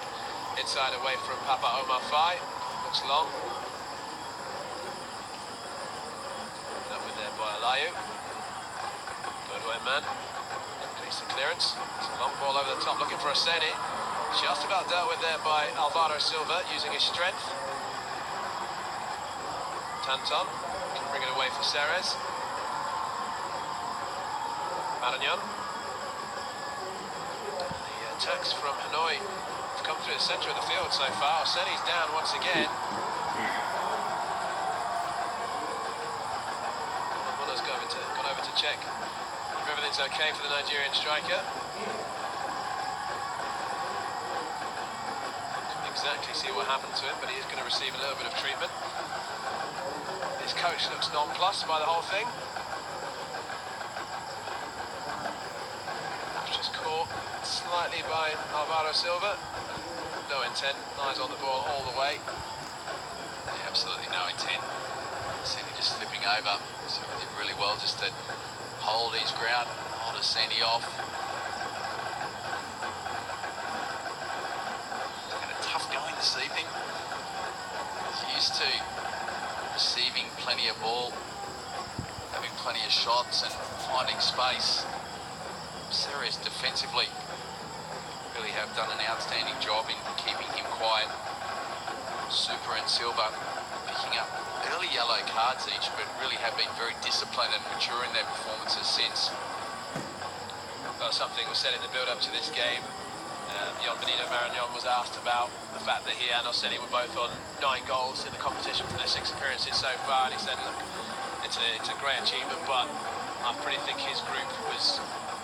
inside away from Papa Omar Fai. Looks long. Dealt with there by Alayu. Good way man. Increase the clearance. It's a long ball over the top, looking for Oseni. Just about dealt with there by Alvaro Silva, using his strength. Tanton can bring it away for Ceres. Maragnon. The attacks from Hanoi have come through the centre of the field so far. Oseni's down once again. Muller's gone over to check if everything's okay for the Nigerian striker. Couldn't exactly see what happened to him, but he is going to receive a little bit of treatment. His coach looks nonplussed by the whole thing. That's just caught slightly by Alvaro Silva. No intent, eyes on the ball all the way. Yeah, absolutely no intent. Oseni just slipping over. So he did really well just to hold his ground, hold Oseni off. He's had a tough going this evening. He's used to receiving plenty of ball, having plenty of shots and finding space. Ceres defensively really have done an outstanding job in keeping him quiet. Super and Silva picking up early yellow cards each, but really have been very disciplined and mature in their performances since. Well, something was said in the build-up to this game. Benito Maragnon was asked about the fact that he and Oseni were both on 9 goals in the competition for their 6 appearances so far, and he said, look, it's a great achievement, but I pretty think his group was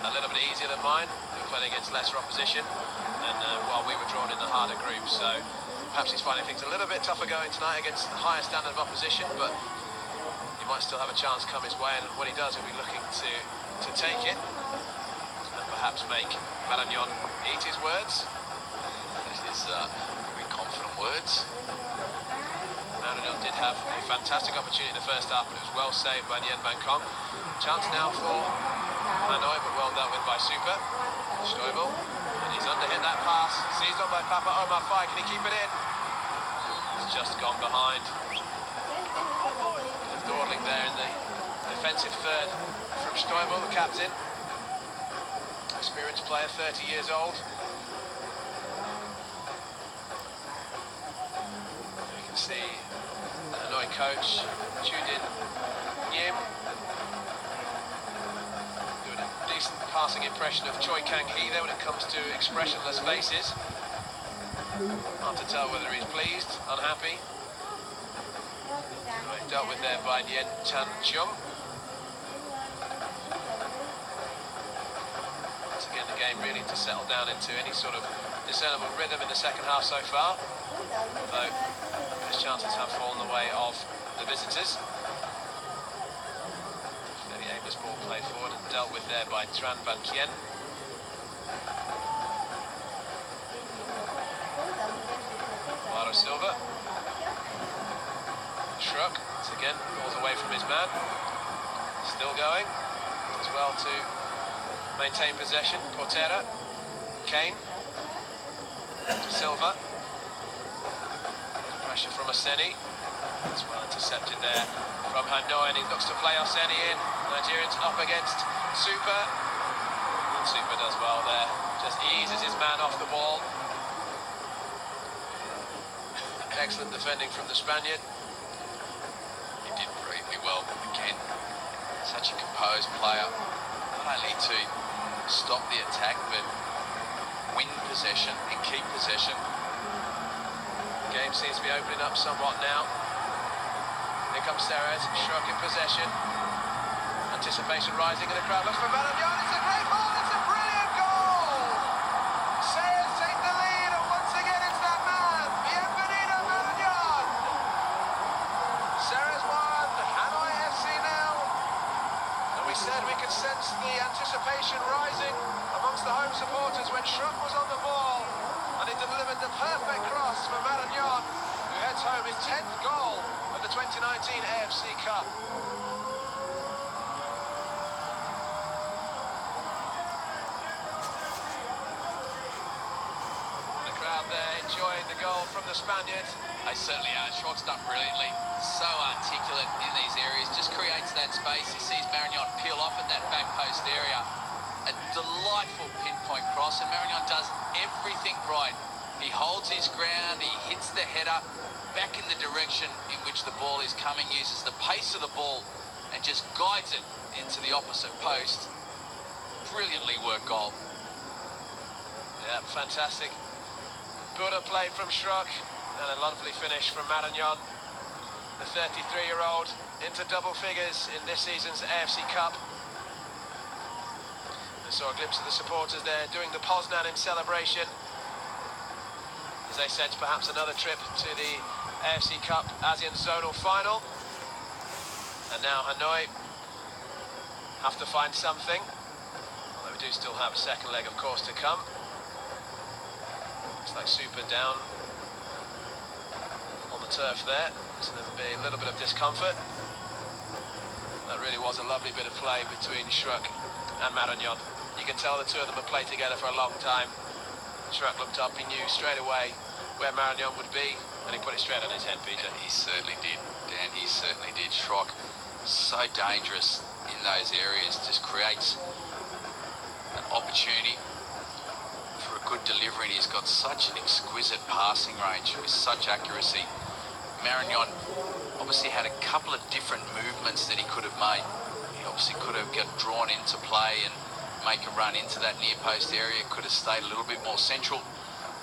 a little bit easier than mine. We were playing against lesser opposition, and while we were drawn in the harder group, so perhaps he's finding things a little bit tougher going tonight against the higher standard of opposition, but he might still have a chance come his way, and when he does, he'll be looking to take it, and perhaps make Maragnon eat his words. These very confident words. Maragnon did have a fantastic opportunity in the first half, but it was well saved by Nguyen Van Kong. Chance now for Hanoi, but well dealt with by Super. Stoibel, and he's underhit that pass. Seized on by Papa Omar Fai. Can he keep it in? He's just gone behind. Dawdling there in the defensive third from Stoibel, the captain. Experienced player, 30 years old. You can see the Hanoi coach, Chudin Nyim, doing a decent passing impression of Choi Kang-hee there when it comes to expressionless faces. Hard to tell whether he's pleased, unhappy. Dealt with there by Nguyen Chan Chung. Again, the game really to settle down into any sort of discernible rhythm in the second half so far, although his chances have fallen the way of the visitors. Very aimless ball play forward and dealt with there by Tran Van Kien. Alvaro Silva. Shruk, once again, falls away from his man. Still going, as well to maintain possession. Portera, Kane, Silva. Pressure from Oseni. It's well intercepted there from Hanoi, and he looks to play Oseni in. Nigerians up against Super. And Super does well there. Just eases his man off the ball. Excellent defending from the Spaniard. He did brilliantly well again. Such a composed player. Not only to stop the attack, but win possession and keep possession. The game seems to be opening up somewhat now. Here comes Ceres, Shruk in possession. Anticipation rising in the crowd. Looks for Maragnon. It's a great ball. It's a brilliant goal. Ceres take the lead, and once again it's that man, Bienvenido Maragnon. Ceres won, Hanoi FC now. And we said we could sense the anticipation rising amongst the home supporters when Shruk was on the ball, and he delivered the perfect cross for Maragnon, who heads home from his 10th goal of the 2019 AFC Cup. The crowd there enjoying the goal from the Spaniard. They certainly are. Short's done brilliantly. So articulate in these areas. Just creates that space. He sees Marignon peel off at that back post area. A delightful pinpoint cross, and Marignon does everything right. He holds his ground, he hits the header back in the direction in which the ball is coming, uses the pace of the ball and just guides it into the opposite post. Brilliantly worked goal. Yeah, fantastic. Buddha play from Schrock, and a lovely finish from Marignon. The 33-year-old into double figures in this season's AFC Cup. We saw a glimpse of the supporters there doing the Poznan in celebration, as they sense perhaps another trip to the AFC Cup ASEAN Zonal Final. And now Hanoi have to find something, although we do still have a second leg, of course, to come. Looks like Super down on the turf there, so there'll be a little bit of discomfort. That really was a lovely bit of play between Schruck and Marignon. You can tell the two of them have played together for a long time. Schruck looked up, he knew straight away where Marignon would be, and he put it straight on his head, Peter. He certainly did, Dan, he certainly did. Schrock, so dangerous in those areas, just creates an opportunity for a good delivery, and he's got such an exquisite passing range with such accuracy. Marignon obviously had a couple of different movements that he could have made. He obviously could have got drawn into play and make a run into that near post area, could have stayed a little bit more central,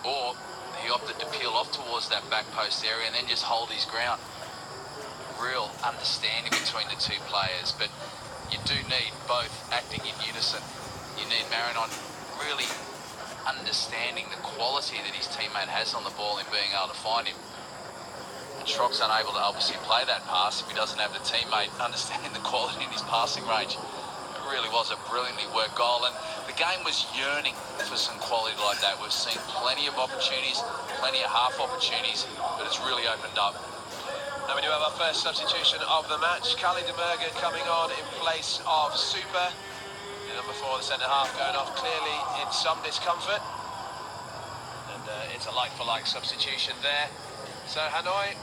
or he opted to peel off towards that back post area and then just hold his ground. Real understanding between the two players, but you do need both acting in unison. You need Marignon really understanding the quality that his teammate has on the ball and being able to find him. And Schrock's unable to obviously play that pass if he doesn't have the teammate understanding the quality in his passing range. Really was a brilliantly worked goal, and the game was yearning for some quality like that. We've seen plenty of opportunities, plenty of half opportunities, but it's really opened up. And we do have our first substitution of the match. Kali de Berger coming on in place of Super. The number 4, the centre-half, going off clearly in some discomfort. And it's a like-for-like substitution there. So Hanoi,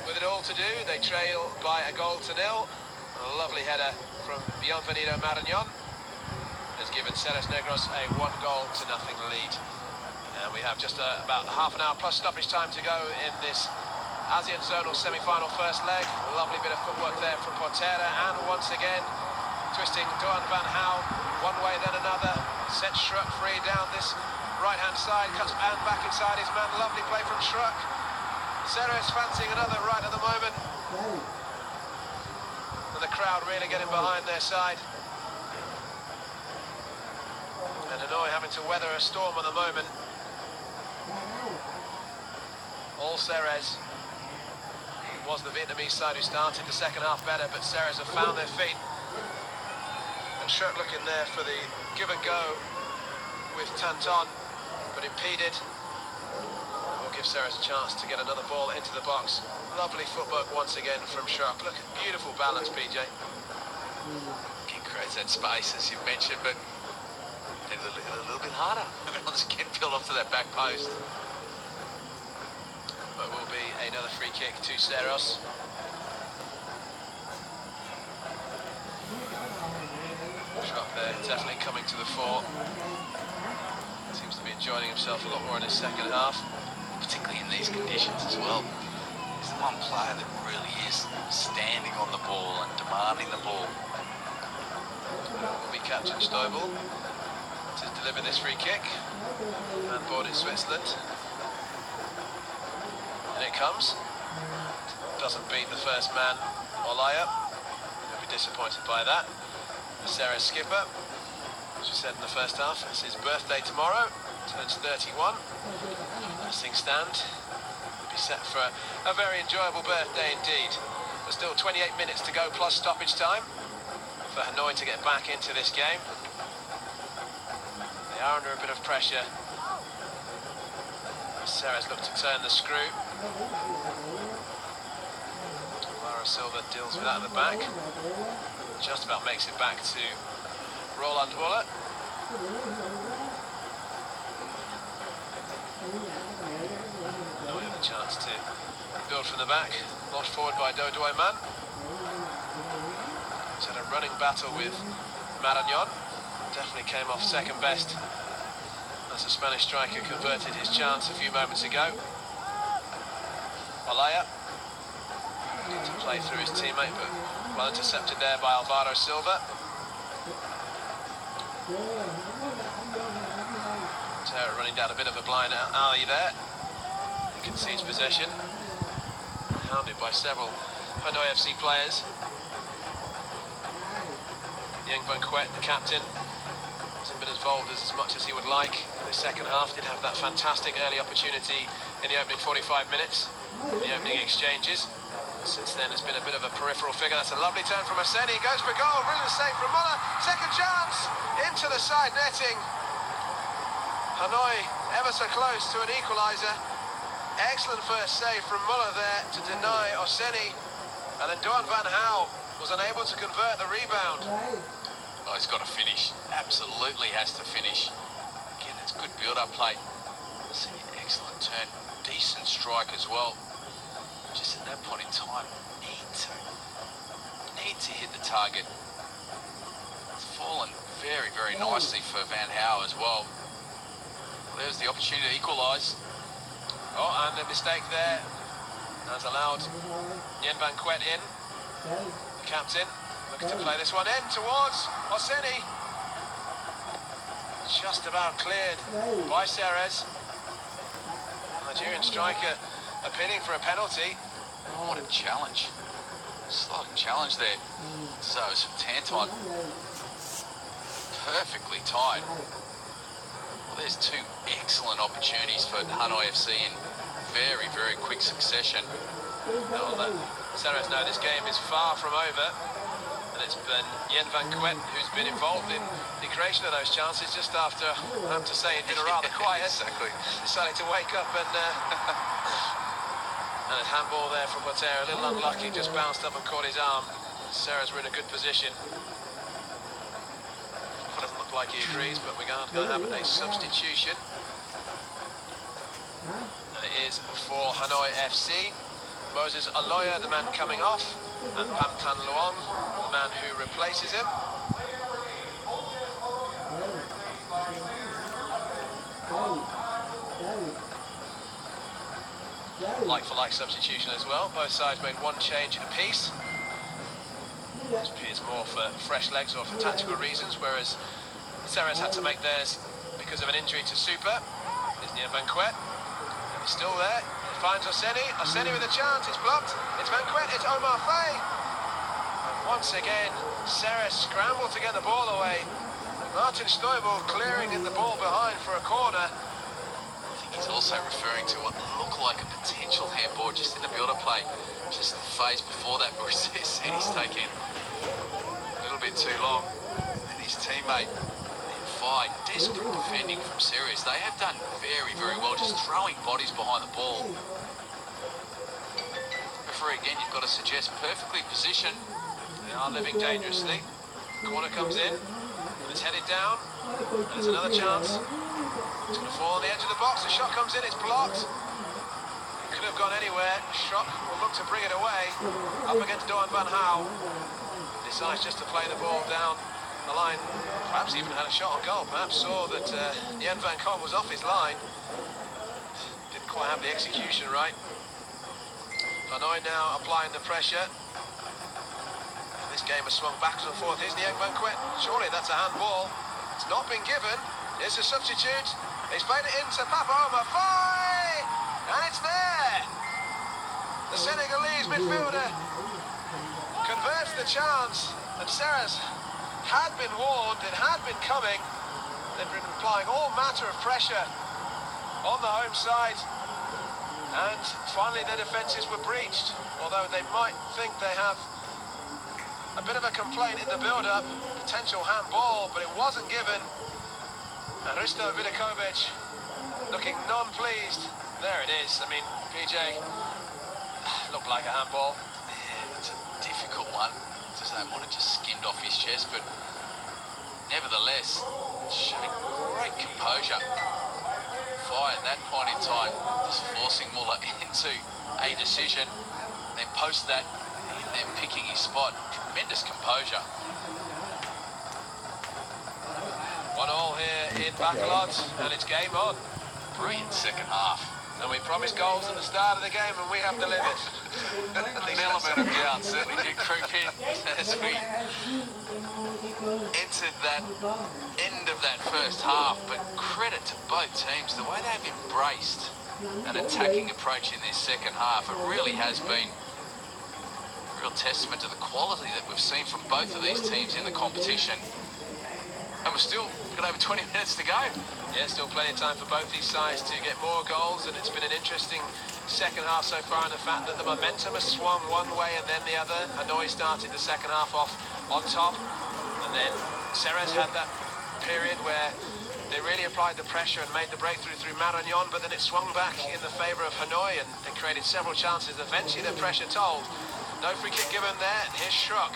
with it all to do, they trail by a goal to nil. A lovely header from Bienvenido Marignon has given Ceres-Negros a 1-0 lead. And we have just about half an hour plus stoppage time to go in this ASEAN Zonal semi-final first leg. A lovely bit of footwork there from Portera, and once again twisting Doan van Houw one way then another. Sets Schruck free down this right-hand side, cuts and back inside his man. Lovely play from Schruck. Ceres fancying another right at the moment. The crowd really getting behind their side. And Hanoi having to weather a storm at the moment. All Ceres. It was the Vietnamese side who started the second half better, but Ceres have found their feet. And Schruck looking there for the give and go with Tanton, but impeded. Will give Ceres a chance to get another ball into the box. Lovely footwork once again from Schruck. Look at beautiful balance, PJ. He creates that space, as you've mentioned, but a little bit harder. Everyone's getting peeled off to that back post. But will be another free kick to Ceres. Schruck there, definitely coming to the fore. Seems to be enjoying himself a lot more in his second half. Particularly in these conditions as well. He's the one player that really is standing on the ball and demanding the ball. Will be Captain Stoibel to deliver this free kick. Man board in Switzerland. And it comes. Doesn't beat the first man, Olaya. He'll be disappointed by that. The Ceres skipper, as we said in the first half, it's his birthday tomorrow. Turns 31. As things stand, be set for a very enjoyable birthday indeed. There's still 28 minutes to go plus stoppage time for Hanoi to get back into this game. They are under a bit of pressure. Ceres look to turn the screw. Silva deals with that at the back. Just about makes it back to Roland Waller. Now we have a chance to build from the back. Launched forward by Dodo Man. He's had a running battle with Marañón. Definitely came off second best as the Spanish striker converted his chance a few moments ago. Olaya needed to play through his teammate, but well intercepted there by Alvaro Silva. Terra running down a bit of a blind alley there. Concedes possession. Hounded by several Hanoi FC players. Young Banquet, the captain, hasn't been involved as much as he would like in the second half. Did have that fantastic early opportunity in the opening 45 minutes, the opening exchanges. Since then, it's been a bit of a peripheral figure. That's a lovely turn from Arseni. Goes for goal. Brilliant save from Muller. Second chance into the side netting. Hanoi ever so close to an equaliser. Excellent first save from Muller there to deny Arseni. And then Doan van Gaal was unable to convert the rebound. Oh, he's got to finish. Absolutely has to finish. Again, it's good build-up play. Excellent turn. Decent strike as well. Just at that point in time, need to hit the target. It's fallen very, very nicely for Van Gaal as well. There's the opportunity to equalise. Oh, and a mistake there has allowed Yen Banquet in. The captain looking to play this one in towards Arseni. Just about cleared by Ceres. Nigerian striker appealing for a penalty. Oh, what a challenge. Slow challenge there. So it's from Tanton. Perfectly timed. Well, there's two excellent opportunities for Hanoi FC in very, very quick succession. Well, Ceres know this game is far from over, and it's been Yen Banquet who's been involved in the creation of those chances just after, I have to say, it did a rather quiet. Exactly. Decided to wake up and a handball there from Botero, a little unlucky, just bounced up and caught his arm. Ceres were in a good position. Doesn't look like he agrees, but we're going to have a substitution. And it is for Hanoi FC. Moses Aloya, the man coming off, and Pam Tan Luong, the man who replaces him. Like-for-like substitution as well. Both sides made one change apiece. This appears more for fresh legs or for tactical reasons, whereas Ceres had to make theirs because of an injury to Super. There's Yen Banquet. And he's still there. He finds Arseni. Arseni with a chance. It's blocked. It's Banquet. It's Omar Faye. And once again, Ceres scrambled to get the ball away. Martin Stoibel clearing in the ball behind for a corner. He's also referring to what looked like a potential handball just in the build-up play. Just the phase before that, where he's taken a little bit too long. And his teammate, Faye, desperate defending from Ceres. They have done very, very well, just throwing bodies behind the ball. Referee, again, you've got to suggest perfectly positioned. They are living dangerously. Corner comes in. It's headed down. There's another chance. It's going to fall on the edge of the box. The shot comes in, it's blocked. It could have gone anywhere. Schrock will look to bring it away. Up against Doan van Gaal. Decides just to play the ball down the line. Perhaps even had a shot on goal. Perhaps saw that Yen van Gaal was off his line. Didn't quite have the execution right. Hanoi now applying the pressure. This game has swung backwards and forth. Here's the Yen Banquet. Surely that's a handball. It's not been given. It's a substitute. He's played it into Papa Omar Faye, and it's there. The Senegalese midfielder converts the chance, and Ceres had been warned, it had been coming. They've been applying all matter of pressure on the home side, and finally their defences were breached, although they might think they have a bit of a complaint in the build-up, potential handball, but it wasn't given. And Risto Vidakovic looking non-pleased. There it is. I mean, PJ, looked like a handball. Yeah, difficult one. Just don't want to just skimmed off his chest, but nevertheless, showing great composure. Fire at that point in time, just forcing Muller into a decision. Then post that, and then picking his spot. Tremendous composure. 1-1 here in Bacolod, and it's game on. Brilliant second half. And we promised goals at the start of the game, and we have delivered. An element of doubt certainly did creep in as we entered that end of that first half. But credit to both teams, the way they've embraced an attacking approach in this second half. It really has been a real testament to the quality that we've seen from both of these teams in the competition. And we've still got over 20 minutes to go. Yeah, still plenty of time for both these sides to get more goals, and it's been an interesting second half so far in the fact that the momentum has swung one way and then the other. Hanoi started the second half off on top, and then Ceres had that period where they really applied the pressure and made the breakthrough through Maragnon, but then it swung back in the favour of Hanoi, and they created several chances. Eventually the pressure told. No free kick given there, and here's Schruck.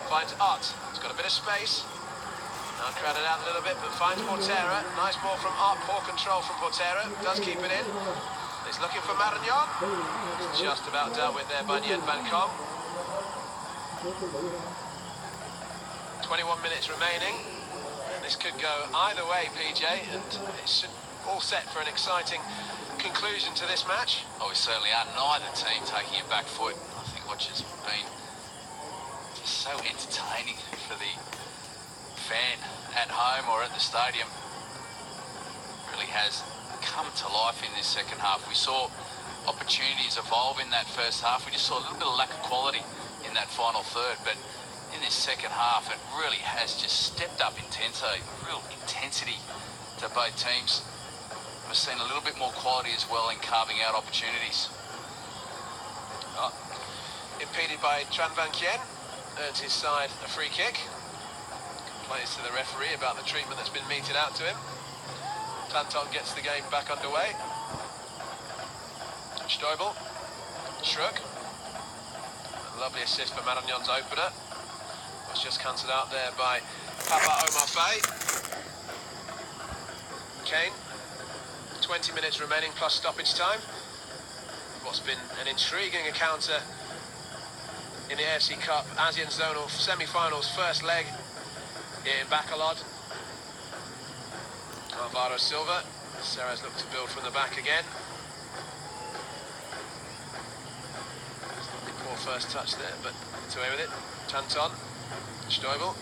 Finds Ott. He's got a bit of space. Now crowded out a little bit, but finds Portera. Nice ball from Ott, poor control from Portera. Does keep it in. He's looking for Maragnon. It's just about dealt with there by Nguyen Van Kom. 21 minutes remaining. This could go either way, PJ, and it should all set for an exciting conclusion to this match. Oh, we certainly are. Neither team taking a back foot. I think what's just been just so entertaining for the fan at home or at the stadium really has come to life in this second half. We saw opportunities evolve in that first half. We just saw a little bit of lack of quality in that final third, but in this second half it really has just stepped up intensity, real intensity to both teams. We've seen a little bit more quality as well in carving out opportunities. Impeded by Tran Van Kien, earns his side a free kick. Complains to the referee about the treatment that's been meted out to him. Tanton gets the game back underway. Stoibel, Schruck. A lovely assist for Maragnon's opener. Was just cancelled out there by Papa Omar Faye. Kane. 20 minutes remaining plus stoppage time. What's been an intriguing encounter in the AFC Cup ASEAN Zonal semi-finals first leg in Bacolod. Alvaro Silva. Ceres look to build from the back again. Poor first touch there, but gets away with it. Tanton. Stoibel.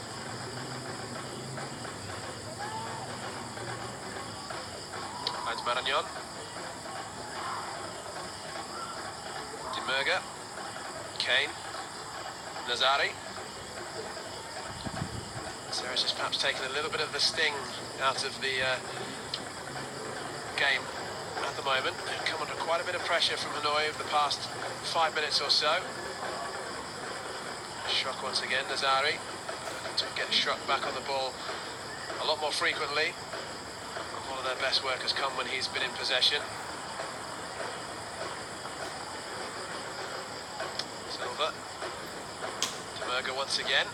Finds Maragnon. Demurga. Kane. Nazari. Ceres has perhaps taken a little bit of the sting out of the game at the moment. They've come under quite a bit of pressure from Hanoi over the past 5 minutes or so. Schruck once again, Nazari. To get Schruck back on the ball a lot more frequently. One of their best work has come when he's been in possession. Silva. Demurga once again.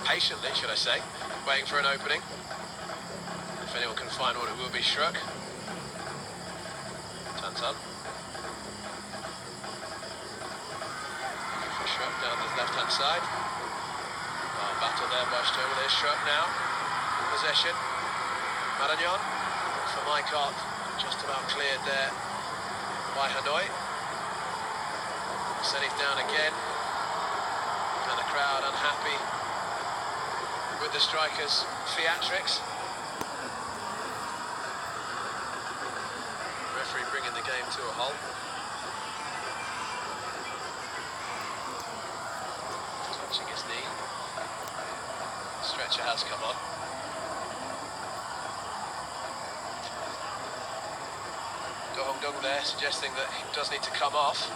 Patiently, should I say, waiting for an opening. If anyone can find one, it will be Schruck. Tantan. Schruck down the left-hand side. Battle there by Stoibel. There's Schruck now. Possession. Maragnon for Maikot. Just about cleared there by Hanoi. Senif down again. And the crowd unhappy with the strikers' theatrics. The referee bringing the game to a halt. Touching his knee. Stretcher has come on. Do Hong Dong there suggesting that he does need to come off.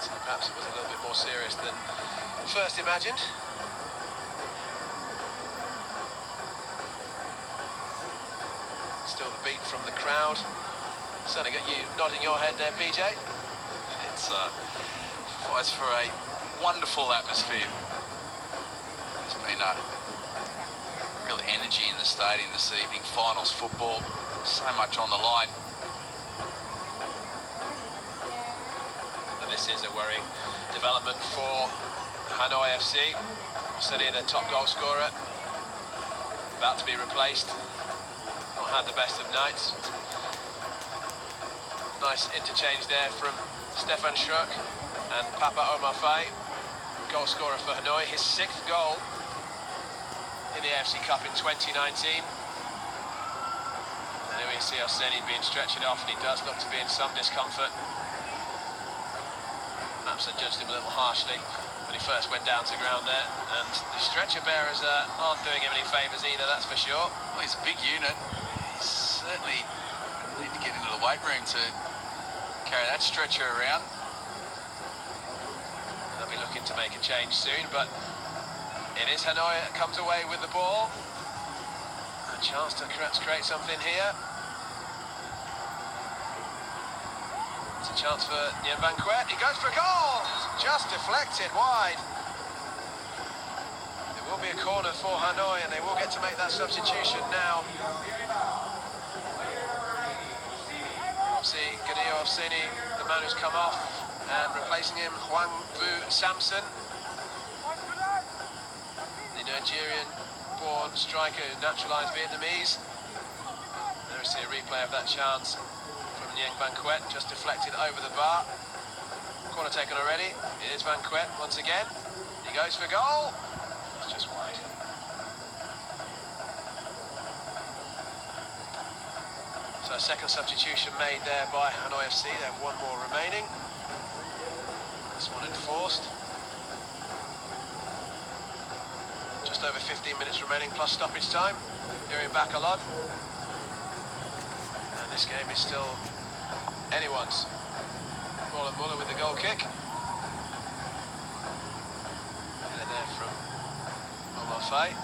So perhaps it was a little bit more serious than first imagined. Still the beat from the crowd. Certainly got you nodding your head there, BJ. provides for a wonderful atmosphere. There's been a real energy in the stadium this evening. Finals football, so much on the line. And this is a worrying development for Hanoi FC. Certainly their top goal scorer, about to be replaced. Not had the best of nights. Nice interchange there from Stefan Schrock and Papa Omar Faye, goal scorer for Hanoi, his 6th goal in the AFC Cup in 2019. And here we see Arseni being stretched off, and he does look to be in some discomfort. Perhaps I judged him a little harshly when he first went down to ground there, and the stretcher bearers aren't doing him any favours either, that's for sure. Well, he's a big unit. He's certainly need to get into the weight room to carry that stretcher around. They'll be looking to make a change soon, but it is Hanoi that comes away with the ball. A chance to create something here. It's a chance for Nien Van Quet. He goes for a goal! Just deflected wide. It will be a corner for Hanoi, and they will get to make that substitution now. See Gadeo Arseni, the man who's come off, and replacing him, Hwang Vu Samson, the Nigerian-born striker who naturalised Vietnamese. There we see a replay of that chance from Nien Van Quet, just deflected over the bar. Corner taken already. It is Van Quet once again. He goes for goal. It's just wide. So a second substitution made there by Hanoi FC. They have one more remaining. This one enforced. Just over 15 minutes remaining plus stoppage time. Here in Bacolod. And this game is still anyone's. Muller with the goal kick. Header there from Omar Faye.